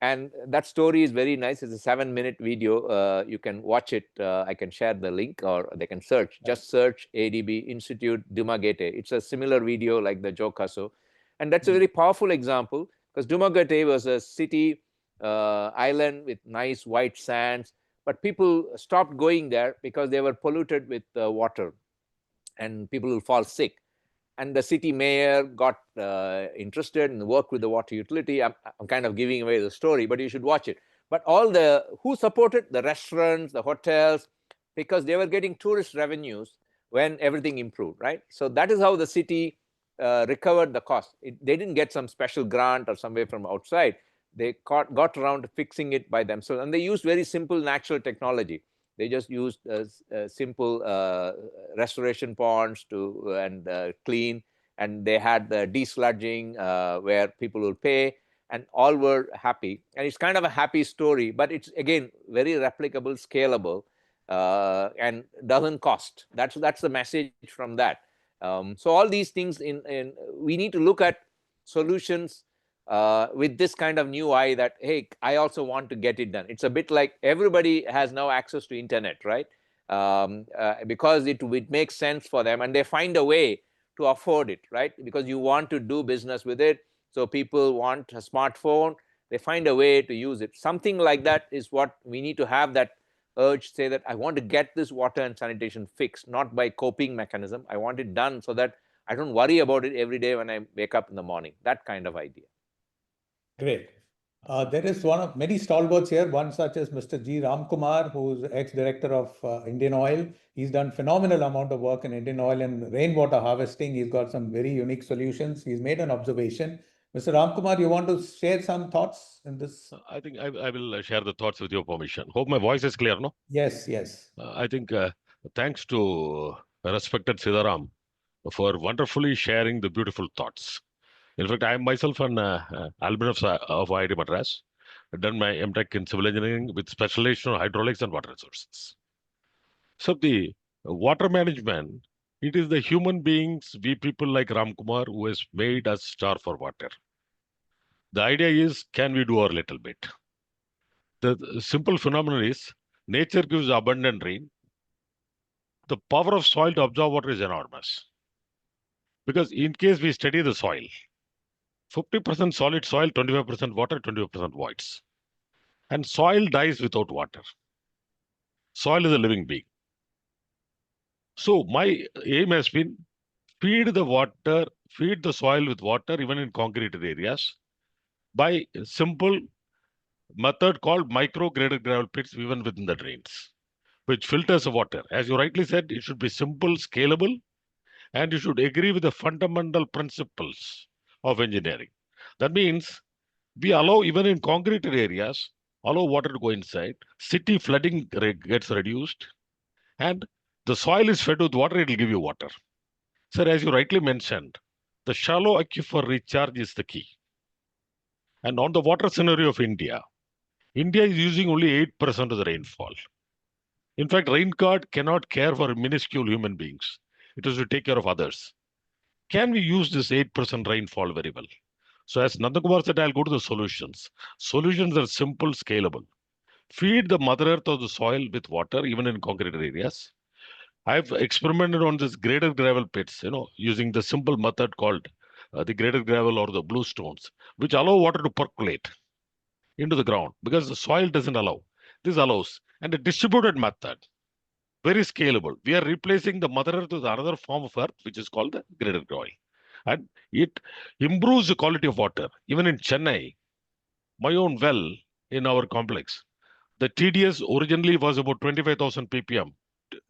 And that story is very nice. It's a 7-minute video. You can watch it. I can share the link, or they can search. Just search ADB Institute Dumaguete. It's a similar video like the Jokaso. And that's a very powerful example because Dumaguete was a city island with nice white sands, but people stopped going there because they were polluted with water and people will fall sick. And the city mayor got interested and worked with the water utility. I'm kind of giving away the story, but you should watch it. But who supported? The restaurants, the hotels, because they were getting tourist revenues when everything improved, right? So that is how the city recovered the cost. They didn't get some special grant or somewhere from outside. They got around to fixing it by themselves. And they used very simple natural technology. They just used simple restoration ponds to clean, and they had the desludging where people will pay, and all were happy. And it's kind of a happy story, but it's again very replicable, scalable, and doesn't cost. That's the message from that. So all these things we need to look at solutions with this kind of new eye that, hey, I also want to get it done. It's a bit like everybody has now access to internet, right? Because it makes sense for them, and they find a way to afford it, right? Because you want to do business with it. So people want a smartphone, they find a way to use it. Something like that is what we need to have, that urge, say that I want to get this water and sanitation fixed, not by coping mechanism. I want it done so that I don't worry about it every day when I wake up in the morning. That kind of idea. Great. There is one of many stalwarts here, one such as Mr. G. Ramkumar, who's ex-director of Indian Oil. He's done phenomenal amount of work in Indian Oil and rainwater harvesting. He's got some very unique solutions. He's made an observation. Mr. Ramkumar, you want to share some thoughts in this? I think I will share the thoughts with your permission. Hope my voice is clear, no? Yes, yes. I think thanks to respected Seetharam for wonderfully sharing the beautiful thoughts. In fact, I am myself an alumnus of IIT Madras. I've done my MTech in civil engineering with specialization on hydraulics and water resources. So the water management, it is the human beings, we people like Ramkumar, who has made us starve for water. The idea is, can we do our little bit? The simple phenomenon is, nature gives abundant rain. The power of soil to absorb water is enormous. Because in case we study the soil, 50% solid soil, 25% water, 25% voids. And soil dies without water. Soil is a living being. So my aim has been feed the soil with water, even in concreted areas, by a simple method called micro-graded gravel pits, even within the drains, which filters the water. As you rightly said, it should be simple, scalable, and you should agree with the fundamental principles of engineering. That means we allow, even in concreted areas, allow water to go inside. City flooding gets reduced, and the soil is fed with water, it will give you water. Sir, as you rightly mentioned, the shallow aquifer recharge is the key. And on the water scenario of India, India is using only 8% of the rainfall. In fact, rain god cannot care for minuscule human beings. It has to take care of others. Can we use this 8% rainfall very well? So as Nandakumar said, I'll go to the solutions. Solutions are simple, scalable. Feed the mother earth of the soil with water, even in concrete areas. I've experimented on this graded gravel pits, using the simple method called the graded gravel or the blue stones, which allow water to percolate into the ground because the soil doesn't allow. This allows. And a distributed method, very scalable. We are replacing the mother earth with another form of earth, which is called the graded gravel. And it improves the quality of water. Even in Chennai, my own well in our complex, the TDS originally was about 25,000 ppm,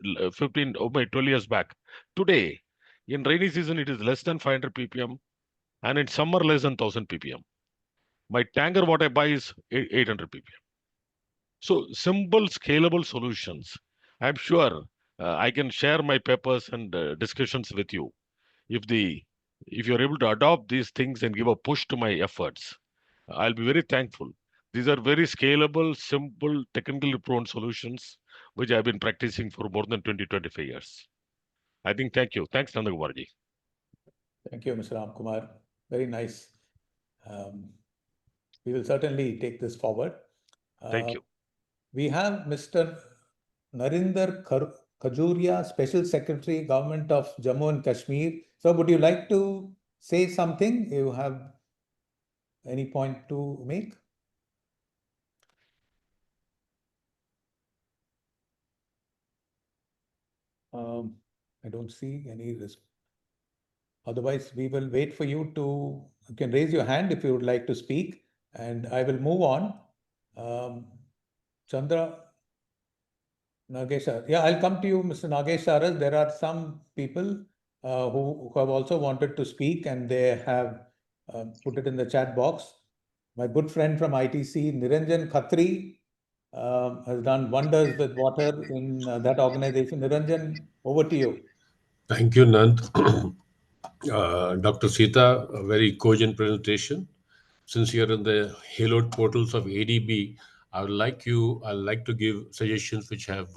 12 years back. Today, in rainy season, it is less than 500 ppm, and in summer, less than 1,000 ppm. My tanker, what I buy is 800 ppm. So simple, scalable solutions. I'm sure I can share my papers and discussions with you. If you're able to adopt these things and give a push to my efforts, I'll be very thankful. These are very scalable, simple, technically proven solutions, which I've been practicing for more than 25 years. I think, thank you. Thanks, Nandakumarji. Thank you, Mr. Ramkumar. Very nice. We will certainly take this forward. Thank you. We have Mr. Narinder Khajuria, Special Secretary, Government of Jammu and Kashmir. So would you like to say something? You have any point to make? I don't see any response. Otherwise, we will wait for you to, you can raise your hand if you would like to speak, and I will move on. Chandra Nagesh, yeah, I'll come to you, Mr. Nagesh Saras. There are some people who have also wanted to speak, and they have put it in the chat box. My good friend from ITC, Niranjan Khatri, has done wonders with water in that organization. Niranjan, over to you. Thank you, Nand. Dr. Sita, a very cogent presentation. Since you're in the haloed portals of ADB, I'd like to give suggestions which have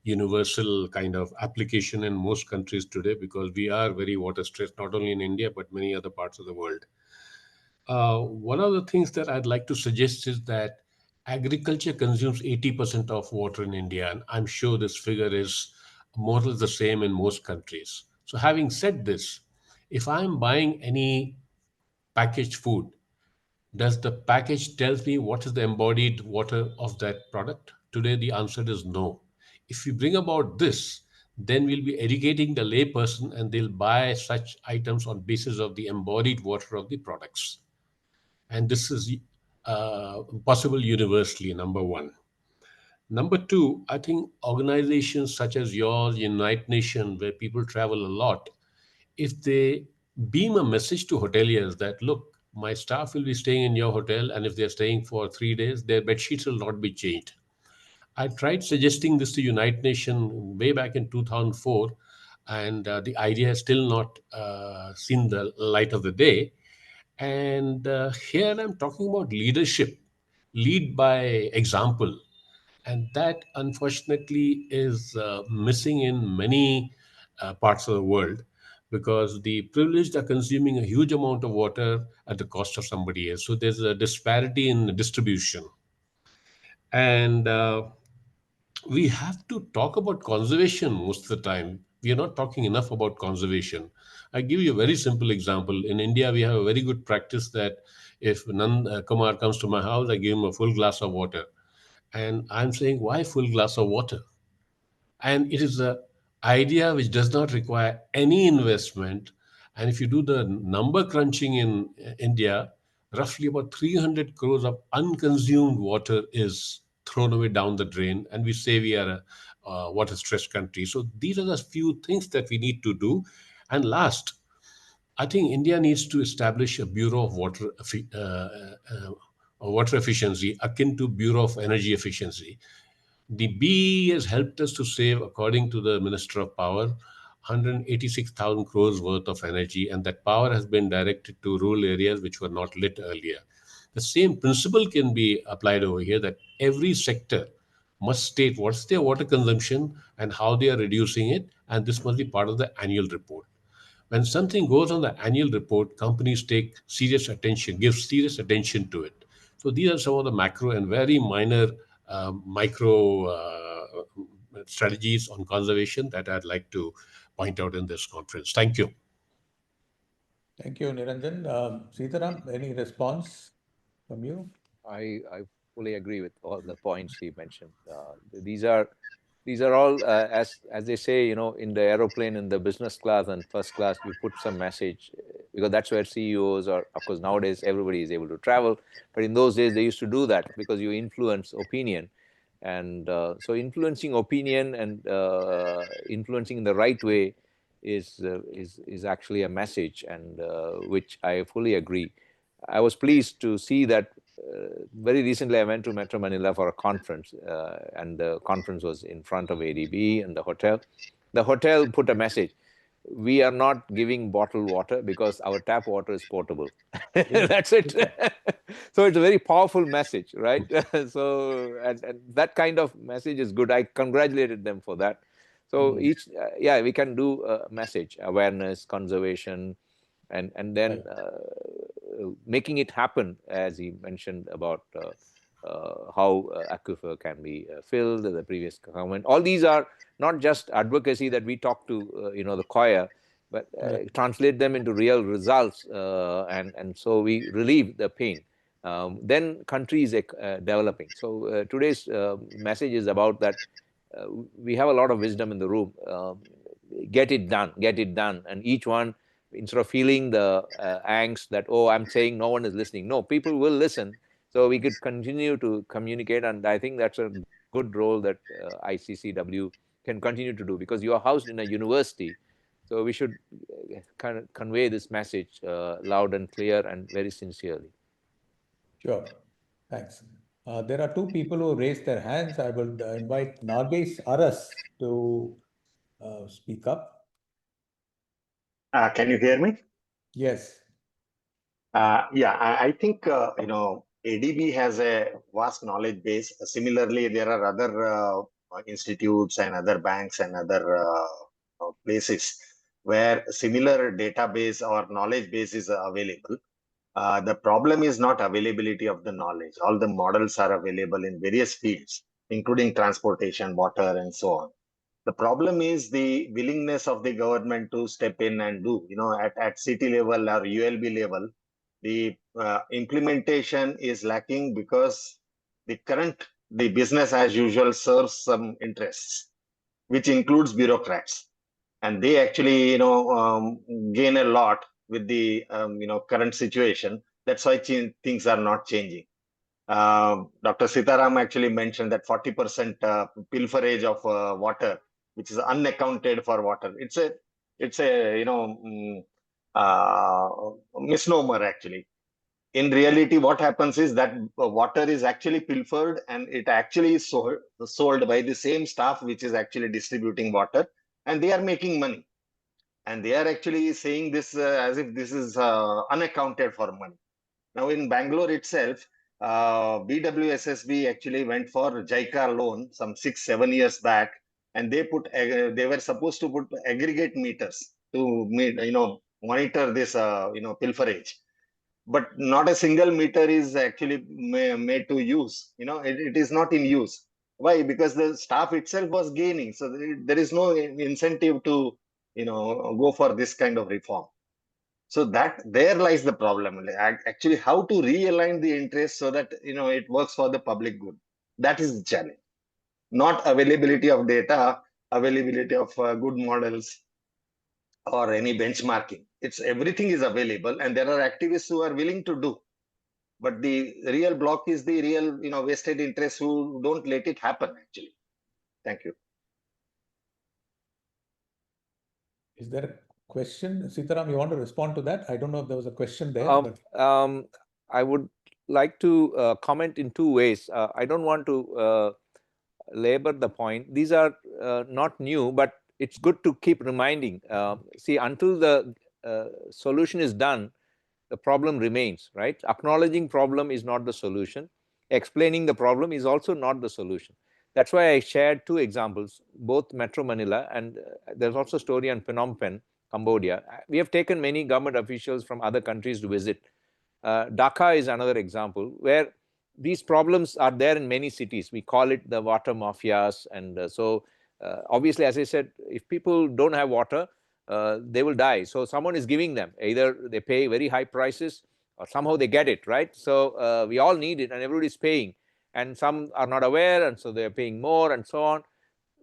universal kind of application in most countries today, because we are very water stressed, not only in India, but many other parts of the world. One of the things that I'd like to suggest is that agriculture consumes 80% of water in India, and I'm sure this figure is more or less the same in most countries. So, having said this, if I'm buying any packaged food, does the package tells me what is the embodied water of that product? Today, the answer is no. If we bring about this, then we'll be educating the layperson, and they'll buy such items on basis of the embodied water of the products. And this is possible universally, number one. Number two, I think organizations such as yours, United Nations, where people travel a lot, if they beam a message to hoteliers that, look, my staff will be staying in your hotel, and if they're staying for 3 days, their bed sheets will not be changed. I tried suggesting this to United Nations way back in 2004, and the idea has still not seen the light of the day. And here I'm talking about leadership, lead by example. And that unfortunately is missing in many parts of the world, because the privileged are consuming a huge amount of water at the cost of somebody else. So there's a disparity in the distribution. And we have to talk about conservation most of the time. We are not talking enough about conservation. I give you a very simple example. In India, we have a very good practice that if Nand Kumar comes to my house, I give him a full glass of water. And I'm saying, why full glass of water? And it is a idea which does not require any investment. And if you do the number crunching in India, roughly about 300 crores of unconsumed water is thrown away down the drain, and we say we are a water stressed country. So these are the few things that we need to do. And last, I think India needs to establish a bureau of water efficiency, akin to Bureau of Energy Efficiency. The BEE has helped us to save, according to the Minister of Power, 186,000 crores worth of energy, and that power has been directed to rural areas which were not lit earlier. The same principle can be applied over here, that every sector must state what's their water consumption and how they are reducing it, and this must be part of the annual report. When something goes on the annual report, companies take serious attention, give serious attention to it. So these are some of the macro and very minor micro strategies on conservation that I'd like to point out in this conference. Thank you. Thank you, Niranjan. Seetharam, any response from you? I fully agree with all the points he mentioned. These are all as they say, in the aeroplane, in the business class and first class, you put some message, because that's where CEOs are. Of course, nowadays everybody is able to travel, but in those days they used to do that because you influence opinion. And so influencing opinion and influencing in the right way is actually a message, and which I fully agree. I was pleased to see that very recently I went to Metro Manila for a conference, and the conference was in front of ADB and the hotel. The hotel put a message: we are not giving bottled water because our tap water is portable. That's it. So it's a very powerful message, right? So and that kind of message is good. I congratulated them for that. So each, we can do message, awareness, conservation, and then making it happen, as he mentioned about how aquifer can be filled, the previous comment. All these are not just advocacy that we talk to, the choir, but translate them into real results, and so we relieve the pain. Then country is developing. So today's message is about that. we have a lot of wisdom in the room. Get it done, and each one, instead of feeling the angst that, oh, I'm saying no one is listening. No, people will listen. So we could continue to communicate, and I think that's a good role that ICCW can continue to do, because you are housed in a university. So we should kind of convey this message loud and clear and very sincerely. Sure. Thanks. There are two people who raised their hands. I will invite Nagesh Aras to speak up. Can you hear me? Yes. Yeah, I think, ADB has a vast knowledge base. Similarly, there are other institutes and other banks and other places where similar database or knowledge base is available. The problem is not availability of the knowledge. All the models are available in various fields, including transportation, water, and so on. The problem is the willingness of the government to step in and do, at city level or ULB level, the implementation is lacking because the business as usual serves some interests, which includes bureaucrats. And they actually, gain a lot with the, current situation. That's why things are not changing. Dr. Seetharam actually mentioned that 40% pilferage of water, which is unaccounted for water. It's a misnomer actually. In reality, what happens is that water is actually pilfered and it actually is sold by the same staff which is actually distributing water, and they are making money. And they are actually saying this as if this is unaccounted for money. Now, in Bangalore itself, BWSSB actually went for JICA loan some 6-7 years back, and they were supposed to put aggregate meters to monitor this pilferage, but not a single meter is actually made to use. It is not in use. Why? Because the staff itself was gaining, so there is no incentive to go for this kind of reform. So that there lies the problem. Actually, how to realign the interests so that it works for the public good. That is the challenge. Not availability of data, availability of good models or any benchmarking. It's everything is available, and there are activists who are willing to do. But the real block is the real vested interests who don't let it happen. Actually, thank you. Is there a question? Seetharam, you want to respond to that? I don't know if there was a question there. I would like to comment in two ways. I don't want to labor the point. These are not new, but it's good to keep reminding. See, until the solution is done, the problem remains, right? Acknowledging problem is not the solution. Explaining the problem is also not the solution. That's why I shared two examples, both Metro Manila and there's also a story on Phnom Penh, Cambodia. We have taken many government officials from other countries to visit. Dhaka is another example where these problems are there in many cities. We call it the water mafias. And obviously, as I said, if people don't have water, they will die. So someone is giving them. Either they pay very high prices or somehow they get it, right? So we all need it and everybody's paying. And some are not aware, and so they're paying more and so on.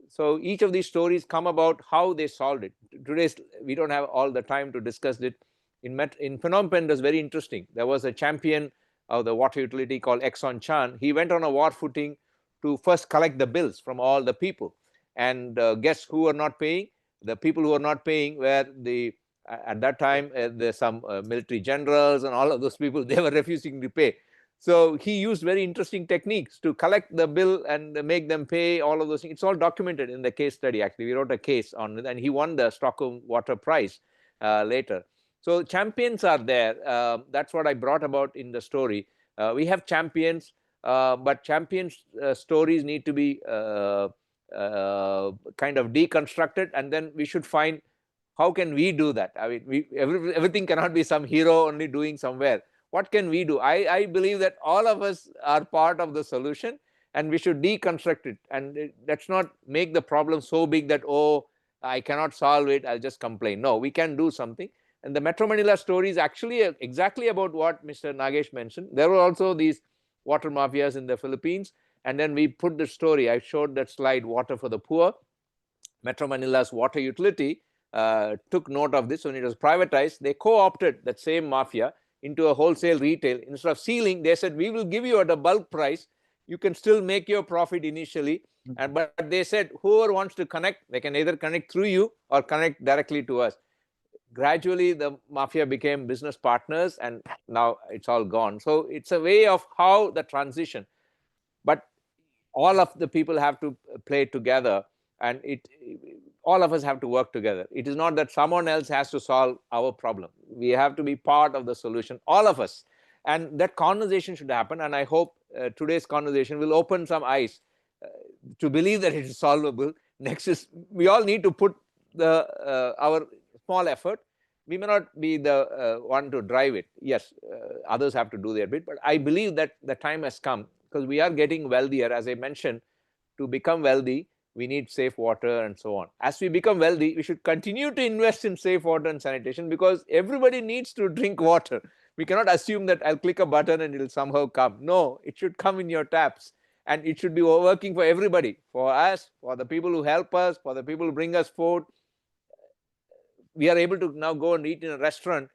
So each of these stories come about how they solved it. Today, we don't have all the time to discuss it. In Phnom Penh, it was very interesting. There was a champion of the water utility called Exxon Chan. He went on a war footing to first collect the bills from all the people. And guess who are not paying? The people who are not paying were at that time, there's some military generals and all of those people, they were refusing to pay. So he used very interesting techniques to collect the bill and make them pay, all of those things. It's all documented in the case study, actually. We wrote a case on it, and he won the Stockholm Water Prize later. So champions are there. That's what I brought about in the story. We have champions, but champions' stories need to be kind of deconstructed, and then we should find how can we do that. I mean, everything cannot be some hero only doing somewhere. What can we do? I believe that all of us are part of the solution, and we should deconstruct it. And let's not make the problem so big that, oh, I cannot solve it, I'll just complain. No, we can do something. And the Metro Manila story is actually exactly about what Mr. Nagesh mentioned. There were also these water mafias in the Philippines, And then we put the story. I showed that slide, Water for the Poor. Metro Manila's water utility took note of this. When it was privatized, they co-opted that same mafia into a wholesale retail. Instead of sealing, they said, we will give you at a bulk price. You can still make your profit initially. But they said, whoever wants to connect, they can either connect through you or connect directly to us. Gradually, the mafia became business partners, and now it's all gone. So it's a way of how the transition. But all of the people have to play together, and all of us have to work together. It is not that someone else has to solve our problem. We have to be part of the solution, all of us. And that conversation should happen. And I hope today's conversation will open some eyes to believe that it is solvable. Next is, we all need to put our small effort. We may not be the one to drive it. Yes, others have to do their bit. But I believe that the time has come, because we are getting wealthier. As I mentioned, to become wealthy, we need safe water and so on. As we become wealthy, we should continue to invest in safe water and sanitation, because everybody needs to drink water. We cannot assume that I'll click a button and it'll somehow come. No, it should come in your taps. And it should be working for everybody, for us, for the people who help us, for the people who bring us food. We are able to now go and eat in a restaurant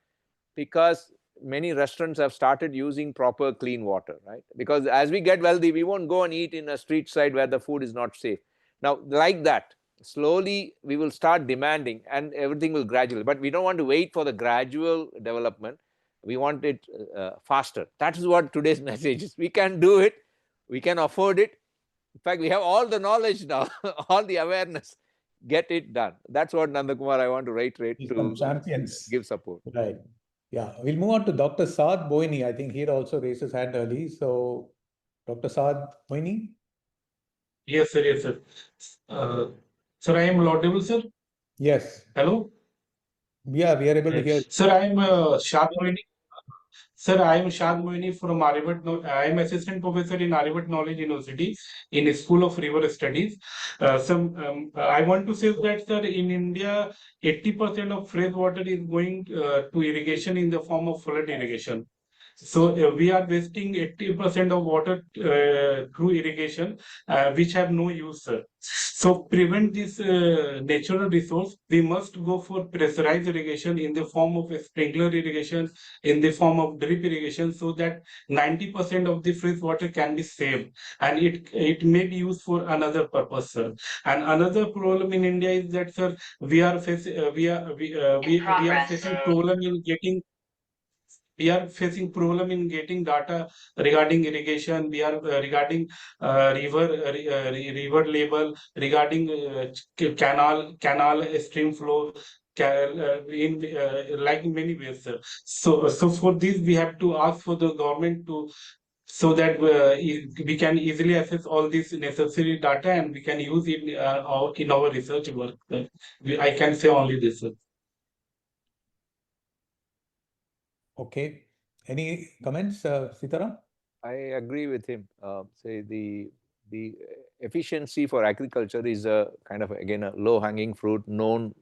because many restaurants have started using proper clean water, right? Because as we get wealthy, we won't go and eat in a street side where the food is not safe. Now, like that, slowly we will start demanding, and everything will gradually. But we don't want to wait for the gradual development. We want it faster. That is what today's message is. We can do it. We can afford it. In fact, we have all the knowledge now, all the awareness. Get it done. That's what, Nandakumar, I want to reiterate to champions. give support. Right. Yeah. We'll move on to Dr. Saad Boini. I think he'd also raised his hand early. So, Dr. Saad Boini? Yes, sir. Yes, sir. Sir, I am audible, sir. Yes. Hello. Yeah, we are able to hear you. Sir, I am Shad Moini. Sir, I am Shad Moini from Aryabhat. I am assistant professor in Aryabhat Knowledge University in School of River Studies. I want to say that, sir, in India, 80% of fresh water is going to irrigation in the form of flood irrigation. So we are wasting 80% of water through irrigation, which have no use, sir. So prevent this natural resource, we must go for pressurized irrigation in the form of a sprinkler irrigation, in the form of drip irrigation, so that 90% of the fresh water can be saved, and it may be used for another purpose, sir. And another problem in India is that, sir, we are facing problem in getting. We are facing problem in getting data regarding irrigation. We are regarding river level, regarding canal stream flow, in like in many ways, sir. So for this we have to ask for the government to, so that we can easily access all this necessary data, and we can use it in our research work. I can say only this, sir. Okay. Any comments, Seetharam? I agree with him. Say the efficiency for agriculture is a kind of, again, a low-hanging fruit, known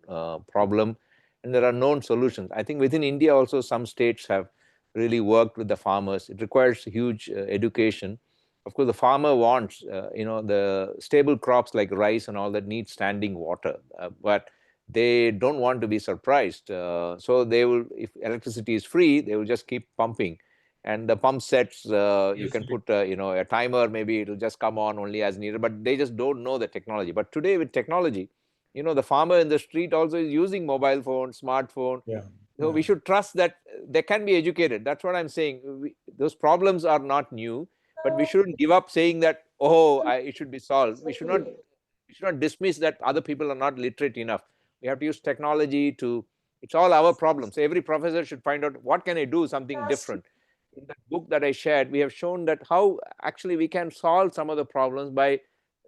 problem, and there are known solutions. I think within India also some states have really worked with the farmers. It requires huge education. Of course, the farmer wants, the stable crops like rice and all that need standing water, but they don't want to be surprised. So they will, if electricity is free, they will just keep pumping. And the pump sets, you can put, a timer, maybe it'll just come on only as needed, but they just don't know the technology. But today with technology, the farmer in the street also is using mobile phone, smartphone. Yeah. So we should trust that they can be educated. That's what I'm saying. Those problems are not new, but we shouldn't give up saying that, it should be solved. We should not dismiss that other people are not literate enough. We have to use technology to, it's all our problems. Every professor should find out, what can I do, something different. In that book that I shared, we have shown that how actually we can solve some of the problems by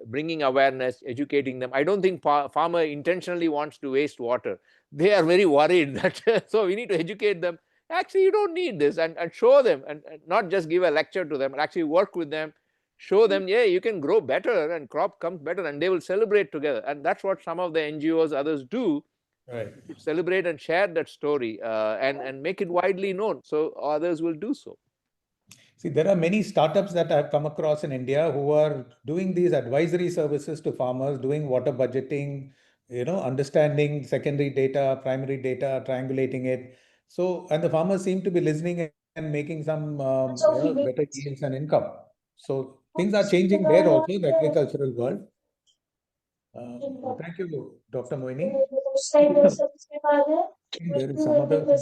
bringing awareness, educating them. I don't think farmer intentionally wants to waste water. They are very worried that, so we need to educate them. Actually, you don't need this, and show them, and not just give a lecture to them, but actually work with them, show them, yeah, you can grow better and crop comes better, and they will celebrate together. And that's what some of the NGOs, others do. Right. Celebrate and share that story and make it widely known, so others will do so. See, there are many startups that I've come across in India who are doing these advisory services to farmers, doing water budgeting, understanding secondary data, primary data, triangulating it. So, and the farmers seem to be listening and making some better yields and income. So things are changing there also in the agricultural world. Thank you, Dr. Moini. There is some other.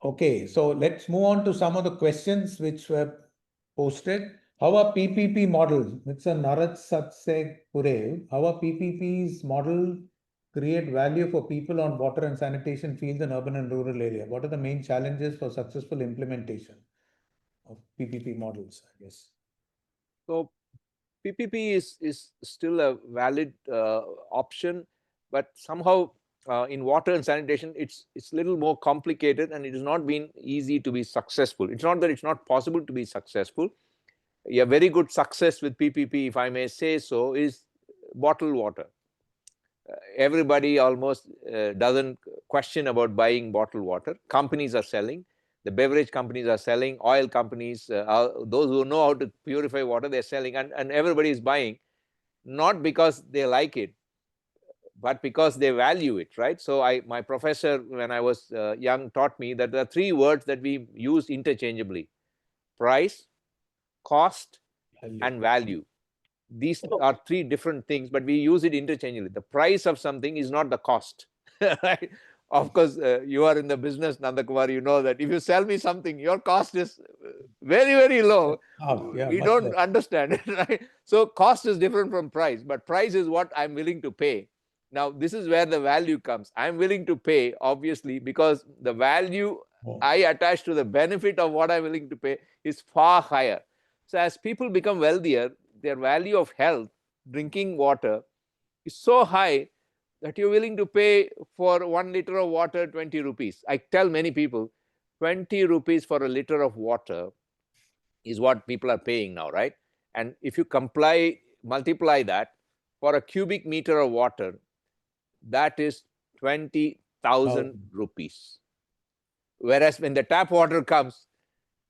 Okay, so let's move on to some of the questions which were posted. How are PPP models? Mr. Narat Satseg Pure. How are PPP's model create value for people on water and sanitation fields in urban and rural area? What are the main challenges for successful implementation of PPP models, I guess? So PPP is still a valid option, but somehow in water and sanitation, it's a little more complicated, and it has not been easy to be successful. It's not that it's not possible to be successful. A very good success with PPP, if I may say so, is bottled water. Everybody almost doesn't question about buying bottled water. Companies are selling. The beverage companies are selling, oil companies, those who know how to purify water, they're selling, and everybody is buying, not because they like it, but because they value it, right? So my professor, when I was young, taught me that there are three words that we use interchangeably: price, cost, and value. These are three different things, but we use it interchangeably. The price of something is not the cost, right? Of course, you are in the business, Nandakumar, you know that if you sell me something, your cost is very, very low. Yeah, we don't understand it, right? So cost is different from price, but price is what I'm willing to pay. Now, this is where the value comes. I'm willing to pay, obviously, because the value I attach to the benefit of what I'm willing to pay is far higher. So as people become wealthier, their value of health, drinking water, is so high that you're willing to pay for 1 liter of water 20 rupees. I tell many people 20 rupees for a liter of water is what people are paying now, right? And if you multiply that for a cubic meter of water, that is 20,000 rupees. Whereas when the tap water comes,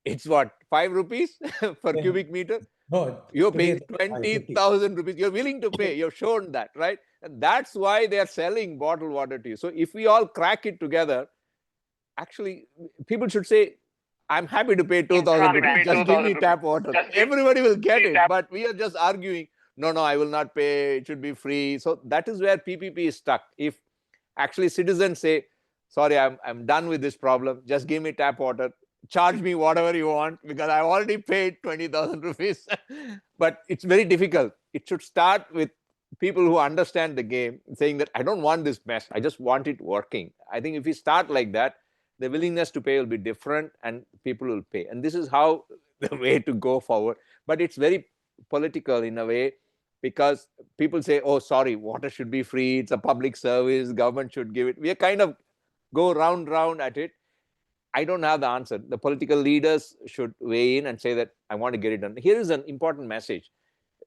it's what, 5 rupees per cubic meter? No, you're paying 20,000 rupees. You're willing to pay. You've shown that, right? And that's why they are selling bottled water to you. So if we all crack it together, actually, people should say, I'm happy to pay 2,000 rupees. Just give me tap water. Everybody will get it. But we are just arguing, no, I will not pay. It should be free. So that is where PPP is stuck. If actually citizens say, sorry, I'm done with this problem. Just give me tap water. Charge me whatever you want because I already paid 20,000 rupees. But it's very difficult. It should start with people who understand the game, saying that I don't want this mess. I just want it working. I think if we start like that, the willingness to pay will be different and people will pay. And this is how the way to go forward. But it's very political in a way, because people say, oh, sorry, water should be free. It's a public service. Government should give it. We are kind of go round at it. I don't have the answer. The political leaders should weigh in and say that I want to get it done. Here is an important message.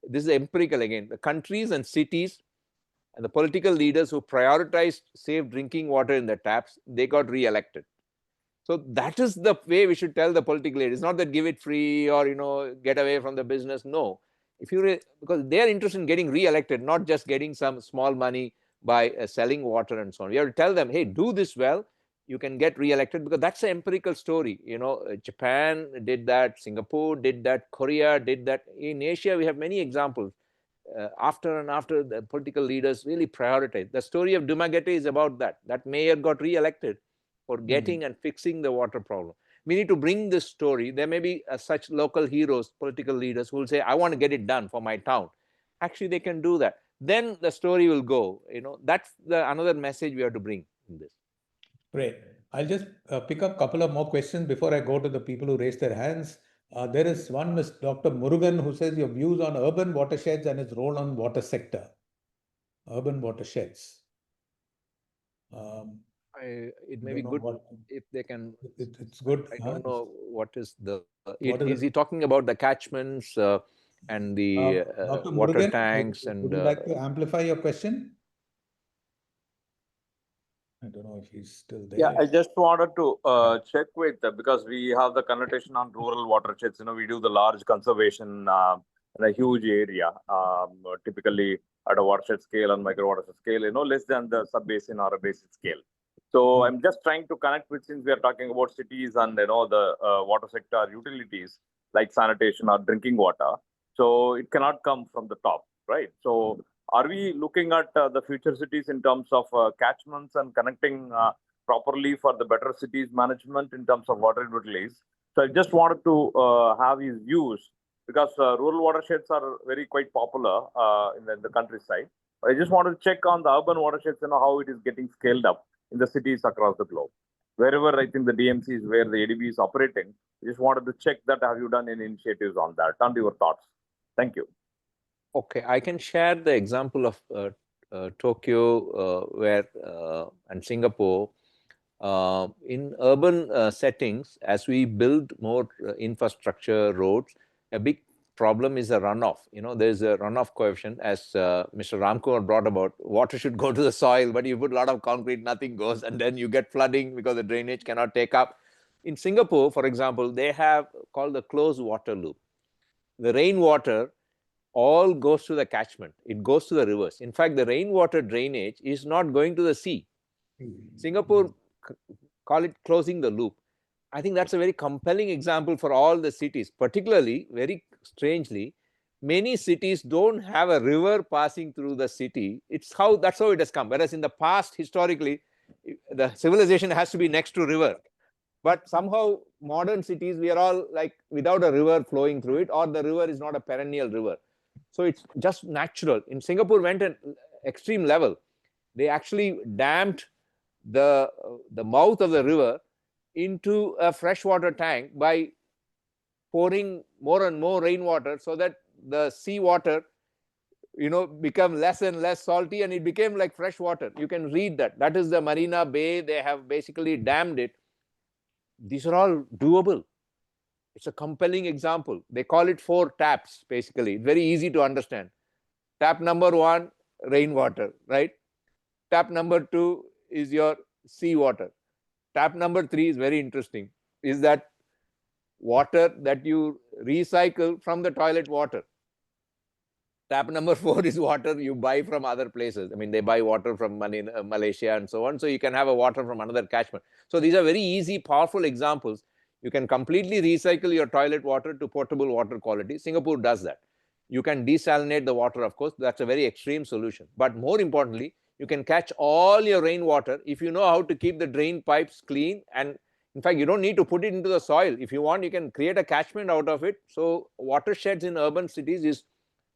This is empirical again. The countries and cities and the political leaders who prioritized safe drinking water in the taps, they got re-elected. So that is the way we should tell the political leaders. It's not that give it free or, get away from the business. No. Because they are interested in getting re-elected, not just getting some small money by selling water and so on. We have to tell them, hey, do this well. You can get re-elected, because that's an empirical story. Japan did that, Singapore did that, Korea did that. In Asia, we have many examples. After the political leaders really prioritize. The story of Dumaguete is about that. That mayor got re-elected for getting and fixing the water problem. We need to bring this story. There may be such local heroes, political leaders, who will say, I want to get it done for my town. Actually, they can do that. Then the story will go. That's another message we have to bring in this. Great. I'll just pick up a couple of more questions before I go to the people who raised their hands. There is one, Ms. Dr. Murugan, who says your views on urban watersheds and its role on water sector. Urban watersheds. It may be good if they can. It's good. I don't know what is the. Is he talking about the catchments and the water Murugan, tanks? would you like to amplify your question? I don't know if he's still Yeah, there. I just wanted to check with because we have the connotation on rural watersheds. We do the large conservation in a huge area, typically at a watershed scale and micro watershed scale, less than the sub basin or a basin scale. So I'm just trying to connect with, since we are talking about cities and the water sector utilities like sanitation or drinking water. So it cannot come from the top, right? So are we looking at the future cities in terms of catchments and connecting properly for the better cities management in terms of water utilities? So I just wanted to have his views because rural watersheds are very quite popular in the countryside. I just wanted to check on the urban watersheds, how it is getting scaled up in the cities across the globe. Wherever I think the DMC is where the ADB is operating, I just wanted to check that. Have you done any initiatives on that? And your thoughts. Thank you. Okay, I can share the example of Tokyo and Singapore. In urban settings, as we build more infrastructure, roads, a big problem is a runoff. There's a runoff coefficient, as Mr. Ramkumar brought about. Water should go to the soil, but you put a lot of concrete, nothing goes, and then you get flooding because the drainage cannot take up. In Singapore, for example, they have called the closed water loop. The rainwater all goes to the catchment. It goes to the rivers. In fact, the rainwater drainage is not going to the sea. Singapore call it closing the loop. I think that's a very compelling example for all the cities, particularly, very strangely, many cities don't have a river passing through the city. That's how it has come. Whereas in the past, historically, the civilization has to be next to river. But somehow modern cities, we are all like without a river flowing through it, or the river is not a perennial river. So it's just natural. In Singapore went an extreme level. They actually dammed the mouth of the river into a freshwater tank by pouring more and more rainwater so that the seawater become less and less salty, and it became like fresh water. You can read that. That is the Marina Bay. They have basically dammed it. These are all doable. It's a compelling example. They call it 4 taps, basically. Very easy to understand. Tap number 1, rainwater, right? Tap number 2 is your seawater. Tap number 3 is very interesting, is that water that you recycle from the toilet water. Tap number 4 is water you buy from other places. I mean, they buy water from Malaysia and so on. So you can have a water from another catchment. So these are very easy, powerful examples. You can completely recycle your toilet water to potable water quality. Singapore does that. You can desalinate the water, of course. That's a very extreme solution. But more importantly, you can catch all your rainwater if you know how to keep the drain pipes clean. And in fact, you don't need to put it into the soil. If you want, you can create a catchment out of it. So watersheds in urban cities is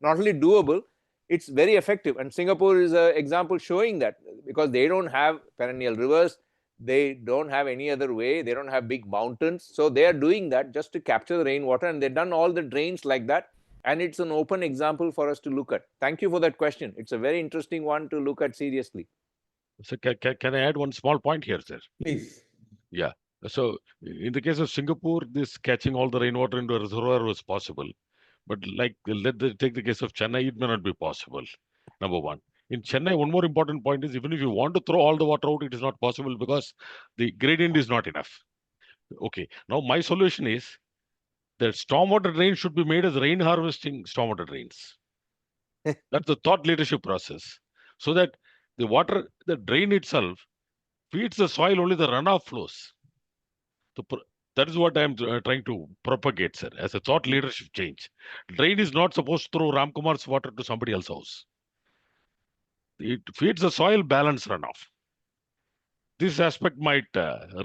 not only doable, it's very effective. And Singapore is an example showing that, because they don't have perennial rivers, they don't have any other way, they don't have big mountains. So they are doing that just to capture the rainwater, and they've done all the drains like that. And it's an open example for us to look at. Thank you for that question. It's a very interesting one to look at seriously. So can I add one small point here, sir? Please. Yeah. So in the case of Singapore, this catching all the rainwater into a reservoir was possible. But take the case of Chennai, it may not be possible. Number one. In Chennai, one more important point is, even if you want to throw all the water out, it is not possible because the gradient is not enough. Okay. Now my solution is that stormwater drains should be made as rain harvesting stormwater drains. That's the thought leadership process. So that the drain itself feeds the soil, only the runoff flows. That is what I am trying to propagate, sir, as a thought leadership change. Drain is not supposed to throw Ramkumar's water to somebody else's house. It feeds the soil balance runoff. This aspect might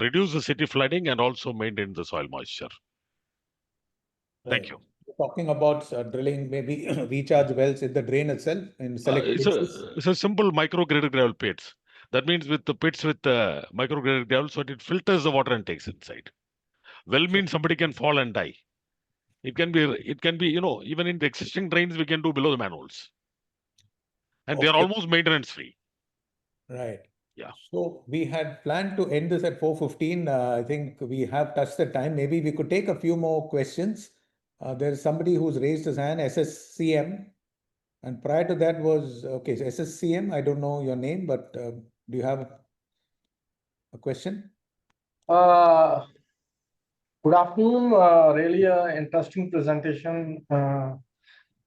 reduce the city flooding and also maintain the soil moisture. Thank you. Talking about drilling maybe recharge wells in the drain itself in select places. It's a simple micrograded gravel pits. That means with the pits with micrograded gravel, so it filters the water and takes inside. Well means somebody can fall and die. It can be, even in the existing drains, we can do below the manholes. And they are almost maintenance free. Right. Yeah. So we had planned to end this at 4:15. I think we have touched the time. Maybe we could take a few more questions. There is somebody who's raised his hand, SSCM. And prior to that was, okay, so SSCM, I don't know your name, but do you have a question? Good afternoon. Really interesting presentation.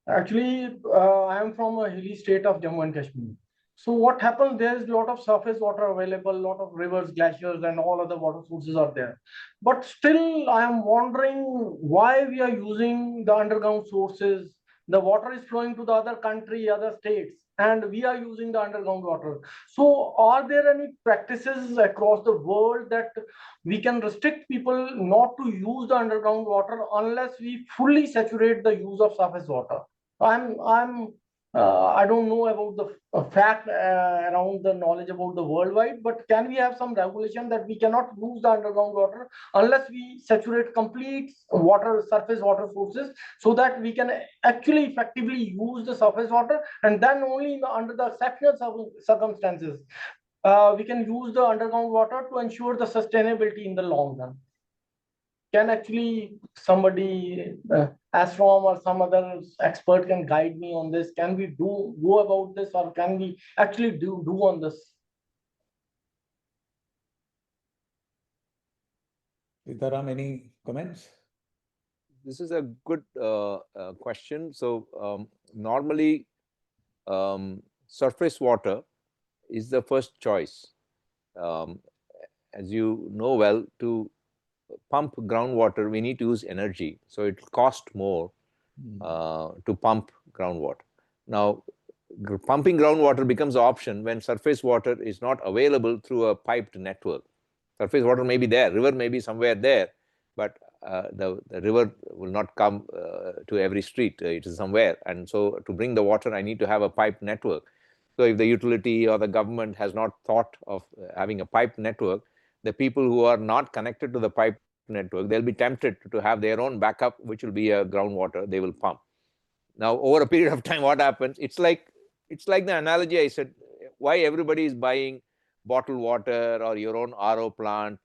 Actually, I am from a hilly state of Jammu and Kashmir. So what happens, there is a lot of surface water available, a lot of rivers, glaciers, and all other water sources are there. But still, I am wondering why we are using the underground sources. The water is flowing to the other country, other states, and we are using the underground water. So are there any practices across the world that we can restrict people not to use the underground water unless we fully saturate the use of surface water? I don't know about the fact around the knowledge about the worldwide, but can we have some regulation that we cannot use the underground water unless we saturate complete water, surface water sources, so that we can actually effectively use the surface water, and then only under the exceptional circumstances we can use the underground water to ensure the sustainability in the long run? Can actually somebody, Astrom or some other expert can guide me on this? Can we go about this, or can we actually do on this? Seetharam, any comments? This is a good question. So normally surface water is the first choice. As you know well, to pump groundwater, we need to use energy. So it costs more to pump groundwater. Now, pumping groundwater becomes an option when surface water is not available through a piped network. Surface water may be there, river may be somewhere there, but the river will not come to every street. It is somewhere. And so to bring the water, I need to have a piped network. So if the utility or the government has not thought of having a piped network, the people who are not connected to the pipe network, they'll be tempted to have their own backup, which will be a groundwater they will pump. Now, over a period of time, what happens? It's like the analogy I said, why everybody is buying bottled water or your own RO plant.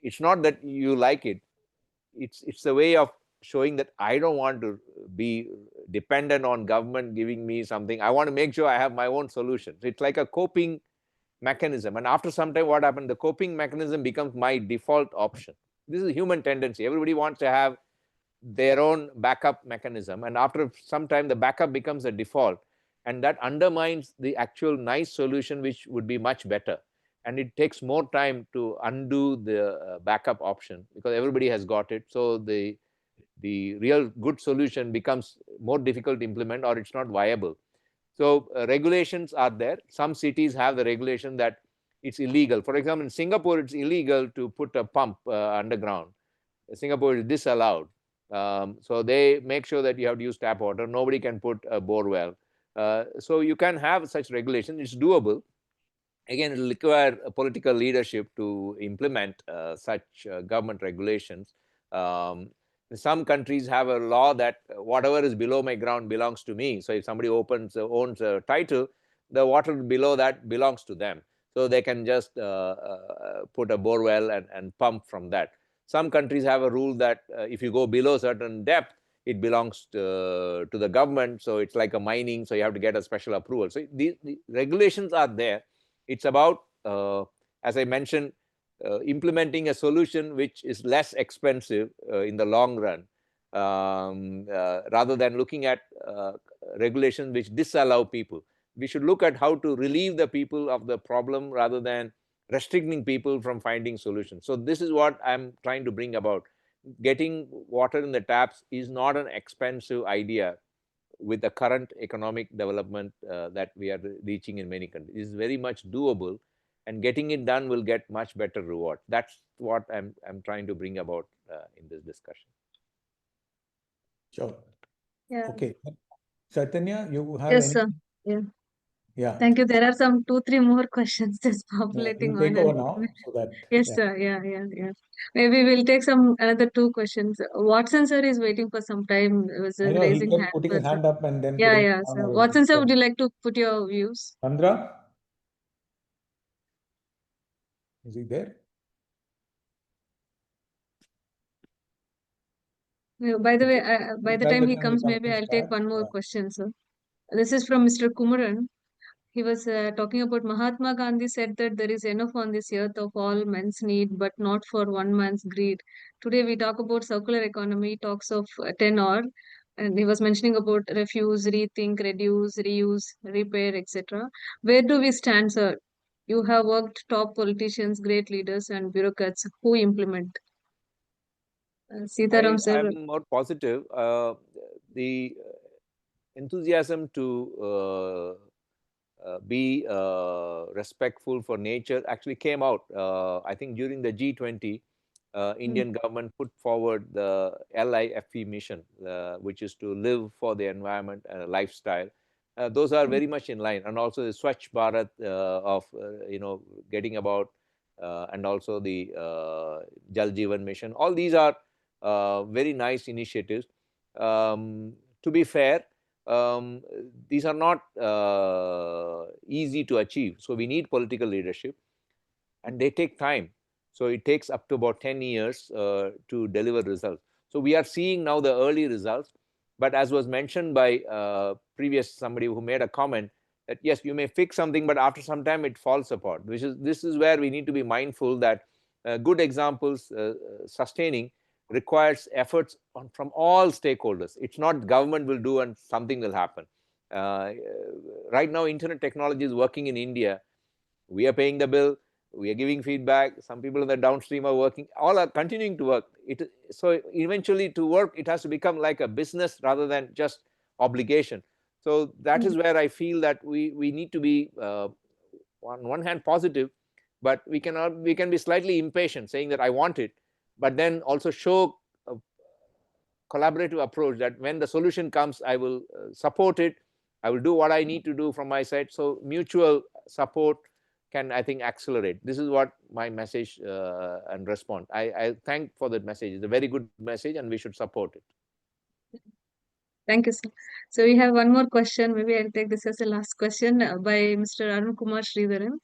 It's not that you like it. It's a way of showing that I don't want to be dependent on government giving me something. I want to make sure I have my own solutions. It's like a coping mechanism. And after some time, what happened? The coping mechanism becomes my default option. This is a human tendency. Everybody wants to have their own backup mechanism. And after some time, the backup becomes a default. And that undermines the actual nice solution, which would be much better. And it takes more time to undo the backup option because everybody has got it. So the real good solution becomes more difficult to implement, or it's not viable. So regulations are there. Some cities have the regulation that it's illegal. For example, in Singapore, it's illegal to put a pump underground. Singapore is disallowed. So they make sure that you have to use tap water. Nobody can put a bore well. So you can have such regulation. It's doable. Again, it will require a political leadership to implement such government regulations. Some countries have a law that whatever is below my ground belongs to me. So if somebody owns a title, the water below that belongs to them. So they can just put a bore well and pump from that. Some countries have a rule that if you go below a certain depth, it belongs to the government. So it's like a mining, so you have to get a special approval. So the regulations are there. It's about, as I mentioned, implementing a solution which is less expensive in the long run, rather than looking at regulations which disallow people. We should look at how to relieve the people of the problem rather than restricting people from finding solutions. So this is what I'm trying to bring about. Getting water in the taps is not an expensive idea with the current economic development that we are reaching in many countries. It is very much doable, and getting it done will get much better reward. That's what I'm trying to bring about in this discussion. Sure. Yeah. Okay. Chaitanya, you have Yes, any? sir. Yeah. Yeah. Thank you. There are some 2-3 more questions just Yeah, populating you take on. over And now so that. yes, Yeah. sir. Yeah. Maybe we'll take some another 2 questions. Watson sir is waiting for some time. He was I know he raising kept hand. putting his But hand up and then yeah, putting it yeah. down So again. Watson sir, So, would you like to put your views? Chandra, is he there? Yeah, by the way, by We'll the try time the he time he comes, comes maybe and I'll take starts. one more Yeah. question, sir. This is from Mr. Kumaran. he was talking about Mahatma Gandhi said that there is enough on this earth of all men's need, but not for one man's greed. Today we talk about circular economy, talks of 10R, and he was mentioning about refuse, rethink, reduce, reuse, repair, etc. Where do we stand, sir? You have worked top politicians, great leaders, and bureaucrats who implement. Seetharam, sir. I'm more positive. The enthusiasm to be respectful for nature actually came out. I think during the G20, Indian government put forward the LIFE mission, which is to live for the environment and a lifestyle. Those are very much in line, and also the Swachh Bharat of getting about, and also the Jal Jeevan mission. All these are very nice initiatives. To be fair, these are not easy to achieve. So we need political leadership, and they take time. So it takes up to about 10 years to deliver results. So we are seeing now the early results. But as was mentioned by previous somebody who made a comment, that yes, you may fix something, but after some time it falls apart. This is where we need to be mindful that good examples sustaining requires efforts from all stakeholders. It's not government will do and something will happen. Right now, internet technology is working in India. We are paying the bill. We are giving feedback. Some people in the downstream are working. All are continuing to work. So eventually, to work, it has to become like a business rather than just obligation. So that is where I feel that we need to be on one hand positive, but we can be slightly impatient, saying that I want it, but then also show a collaborative approach that when the solution comes, I will support it. I will do what I need to do from my side. So mutual support can, I think, accelerate. This is what my message and response. I thank for that message. It's a very good message, and we should support it. Thank you, sir. So we have one more question. Maybe I'll take this as the last question by Mr. Arun Kumar Sridharan.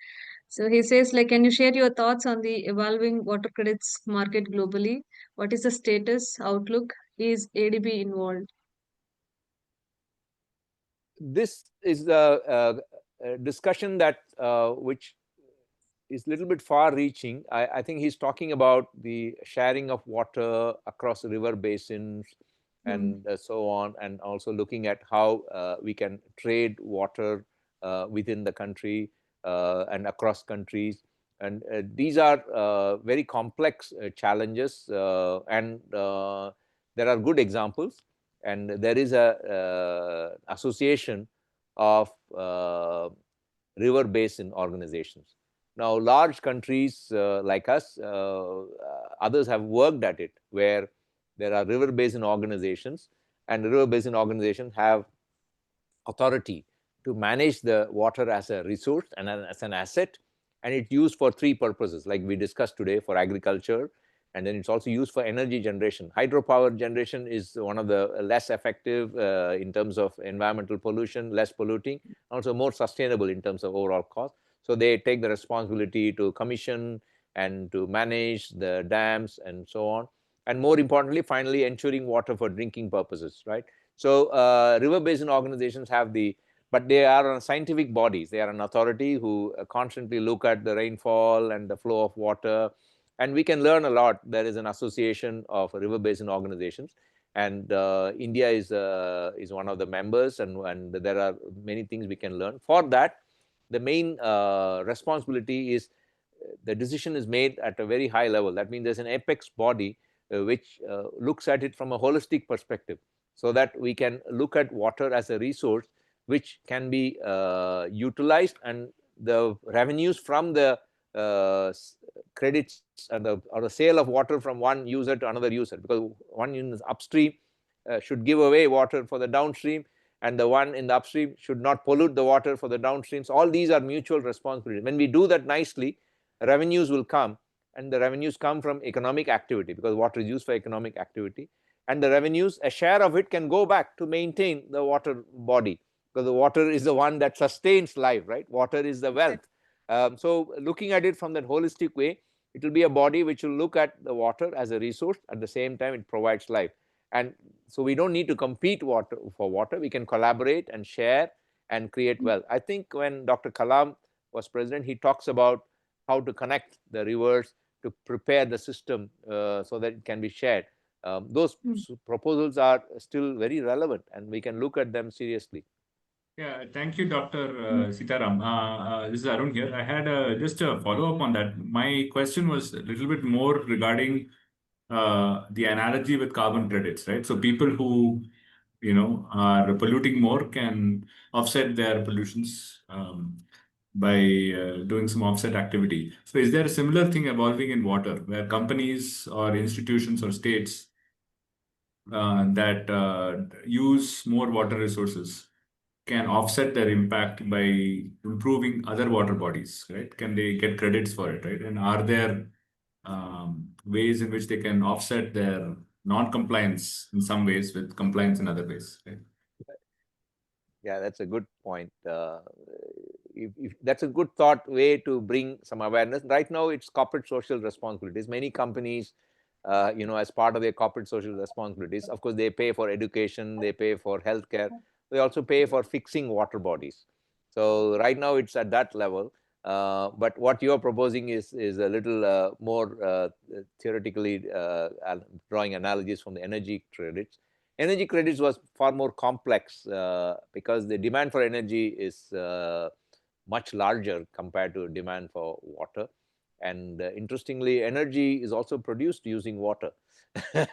So he says, like, can you share your thoughts on the evolving water credits market globally? What is the status, outlook? Is ADB involved? This is a discussion that which is a little bit far-reaching. I think he's talking about the sharing of water across river basins and so on, and also looking at how we can trade water within the country and across countries. And these are very complex challenges, and there are good examples. And there is a association of river basin organizations. Now, large countries like us, others have worked at it, where there are river basin organizations, and river basin organizations have authority to manage the water as a resource and as an asset, and it's used for three purposes, like we discussed today, for agriculture, and then it's also used for energy generation. Hydropower generation is one of the less effective in terms of environmental pollution, less polluting, also more sustainable in terms of overall cost. So they take the responsibility to commission and to manage the dams and so on. And more importantly, finally, ensuring water for drinking purposes, right? So river basin organizations have but they are scientific bodies. They are an authority who constantly look at the rainfall and the flow of water. And we can learn a lot. There is an association of river basin organizations, and India is one of the members, and there are many things we can learn. For that, the main responsibility is the decision is made at a very high level. That means there's an apex body which looks at it from a holistic perspective, so that we can look at water as a resource which can be utilized, and the revenues from the credits and or the sale of water from one user to another user, because one in the upstream should give away water for the downstream, and the one in the upstream should not pollute the water for the downstream. So all these are mutual responsibility. When we do that nicely, revenues will come, and the revenues come from economic activity, because water is used for economic activity. And the revenues, a share of it can go back to maintain the water body, because the water is the one that sustains life, right? Water is the wealth. So looking at it from that holistic way, it will be a body which will look at the water as a resource. At the same time, it provides life. And so we don't need to compete for water. We can collaborate and share and create wealth. I think when Dr. Kalam was president, he talks about how to connect the rivers to prepare the system so that it can be shared. Those proposals are still very relevant, and we can look at them seriously. Yeah, thank you, Dr. Seetharam. This is Arun here. I had just a follow-up on that. My question was a little bit more regarding the analogy with carbon credits, right? So people who, are polluting more can offset their pollutions by doing some offset activity. So is there a similar thing evolving in water where companies or institutions or states that use more water resources can offset their impact by improving other water bodies, right? Can they get credits for it, right? And are there ways in which they can offset their non-compliance in some ways with compliance in other ways, right? Yeah, that's a good point. If that's a good thought way to bring some awareness. Right now, it's corporate social responsibilities. Many companies, as part of their corporate social responsibilities, of course, they pay for education, they pay for healthcare, they also pay for fixing water bodies. So right now, it's at that level. But what you're proposing is a little more theoretically drawing analogies from the energy credits. Energy credits was far more complex because the demand for energy is much larger compared to demand for water. And interestingly, energy is also produced using water,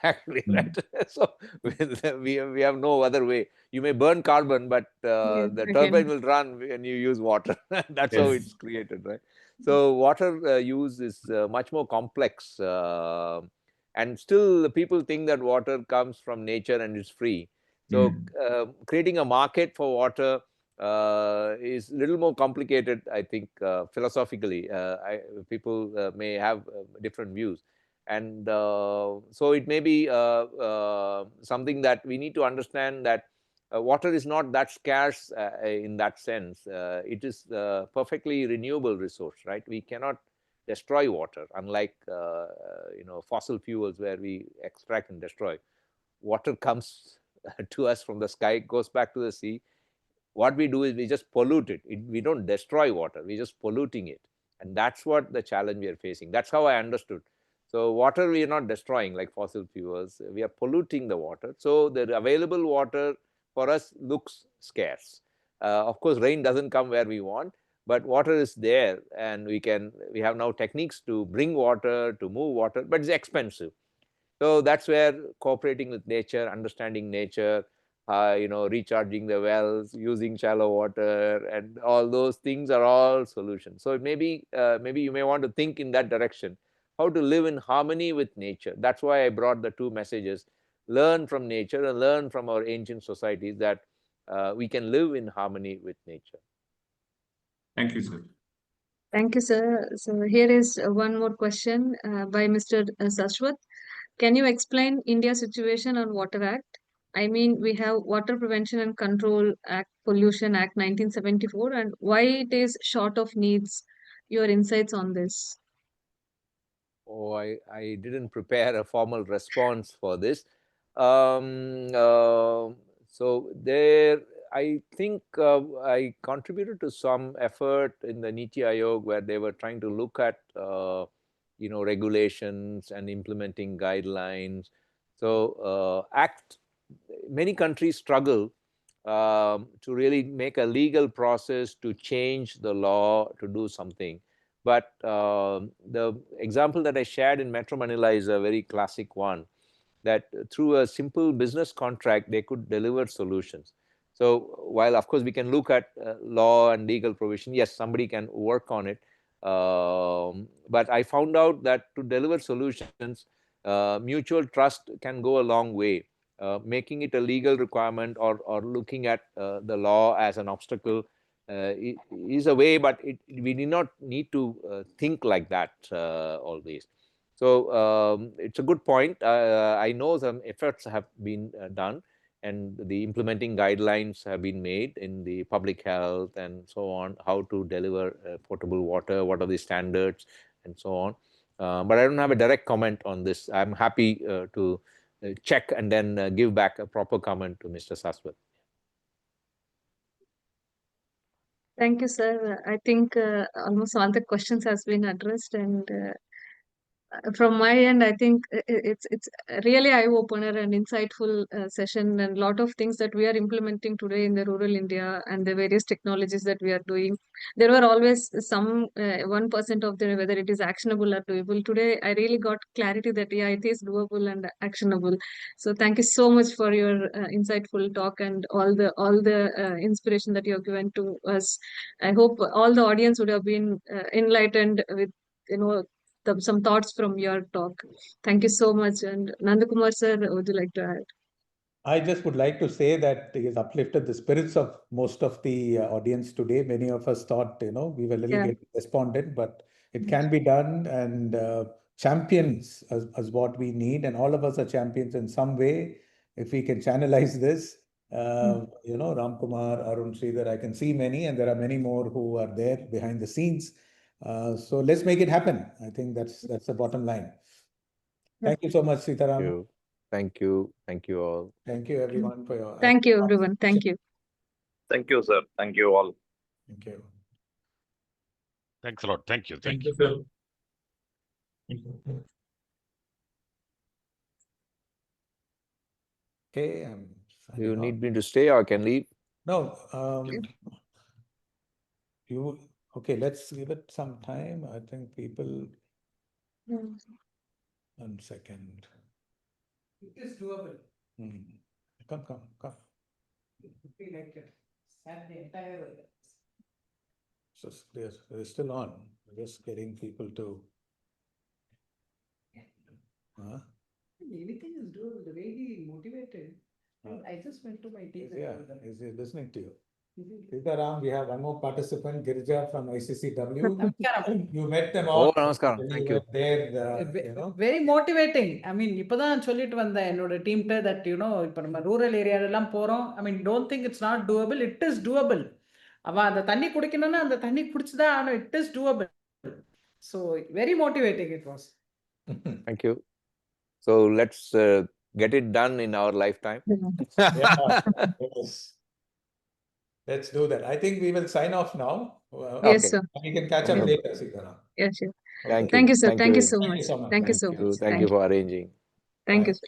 actually, right? So we have no other way. You may burn carbon, but the turbine will run when you use water. That's how it's created, right? So water use is much more complex. And still people think that water comes from nature and is free. So creating a market for water is a little more complicated, I think, philosophically. People may have different views. And so it may be something that we need to understand that water is not that scarce in that sense. It is a perfectly renewable resource, right? We cannot destroy water, unlike fossil fuels where we extract and destroy. Water comes to us from the sky, goes back to the sea. What we do is we just pollute it. We don't destroy water, we're just polluting it. And that's what the challenge we are facing. That's how I understood. So water we are not destroying like fossil fuels, we are polluting the water. So the available water for us looks scarce. Of course, rain doesn't come where we want, but water is there, and we have now techniques to bring water, to move water, but it's expensive. So that's where cooperating with nature, understanding nature, recharging the wells, using shallow water, and all those things are all solutions. So maybe you may want to think in that direction, how to live in harmony with nature. That's why I brought the two messages: learn from nature and learn from our ancient societies that we can live in harmony with nature. Thank you, sir. Thank you, sir. So here is one more question by Mr. Sashwat. Can you explain India's situation on Water Act? I mean, we have Water Prevention and Control Act, Pollution Act 1974, and why it is short of needs. Your insights on this? Oh, I didn't prepare a formal response for this. So there, I think I contributed to some effort in the Niti Aayog where they were trying to look at regulations and implementing guidelines. So many countries struggle to really make a legal process to change the law to do something. But the example that I shared in Metro Manila is a very classic one, that through a simple business contract, they could deliver solutions. So while, of course, we can look at law and legal provision, yes, somebody can work on it. But I found out that to deliver solutions, mutual trust can go a long way. Making it a legal requirement or looking at the law as an obstacle is a way, but we do not need to think like that always. So it's a good point. I know some efforts have been done, and the implementing guidelines have been made in the public health and so on, how to deliver potable water, what are the standards, and so on. But I don't have a direct comment on this. I'm happy to check and then give back a proper comment to Mr. Saswat. Thank you, sir. I think almost all the questions has been addressed, and from my end, I think it's really eye opener and insightful session, and a lot of things that we are implementing today in the rural India and the various technologies that we are doing. There were always some 1% of the whether it is actionable or doable. Today, I really got clarity that yeah, it is doable and actionable. So thank you so much for your insightful talk and all the inspiration that you have given to us. I hope all the audience would have been enlightened with some thoughts from your talk. Thank you so much. And Nandakumar sir, would you like to add? I just would like to say that he has uplifted the spirits of most of the audience today. Many of us thought, we were a little bit despondent, but it can be done. And champions is what we need. And all of us are champions in some way. If we can channelize this, Ram Kumar, Arun, Sridhar, I can see many, and there are many more who are there behind the scenes. So let's make it happen. I think that's the bottom line. Thank you so much, Seetharam. Thank you. Thank you all. Thank you, everyone, for your. Thank you, everyone. Thank you. Thank you, sir. Thank you all. Thank you. Thanks a lot. Thank you. Thank you, sir. Thank you. Okay, I'm signing You off. need me to stay or I can leave? No, okay, let's give it some time. I think people. 1 second. It is doable. Come. It would be like it. Sat the entire. So they're still on. We're just getting people to. Anything is doable. The way he motivated. I just went to my team. Yeah, is he listening to you? Seetharam, we have one more participant, Girija from ICCW. You met them all. Oh, namaskaram. Thank you. There, Very motivating. I mean, இப்பதான் சொல்லிட்டு வந்தேன் என்னோட டீம்ட்ட that இப்ப நம்ம rural ஏரியால எல்லாம் போறோம். I mean, don't think it's not doable. It is doable. அவன் அந்த தண்ணி குடிக்கணும்னா அந்த தண்ணி குடிச்சுதான் ஆகணும். It is doable. So very motivating it was. Thank you. So let's get it done in our lifetime. Yes. Let's do that. I think we will sign off now. Yes, sir. We can catch up later, Seetharam. Yes, sure. Thank you. Thank you, sir. Thank you so Thank much. you so much. Thank you so much. Thank you for arranging. Thank you, sir.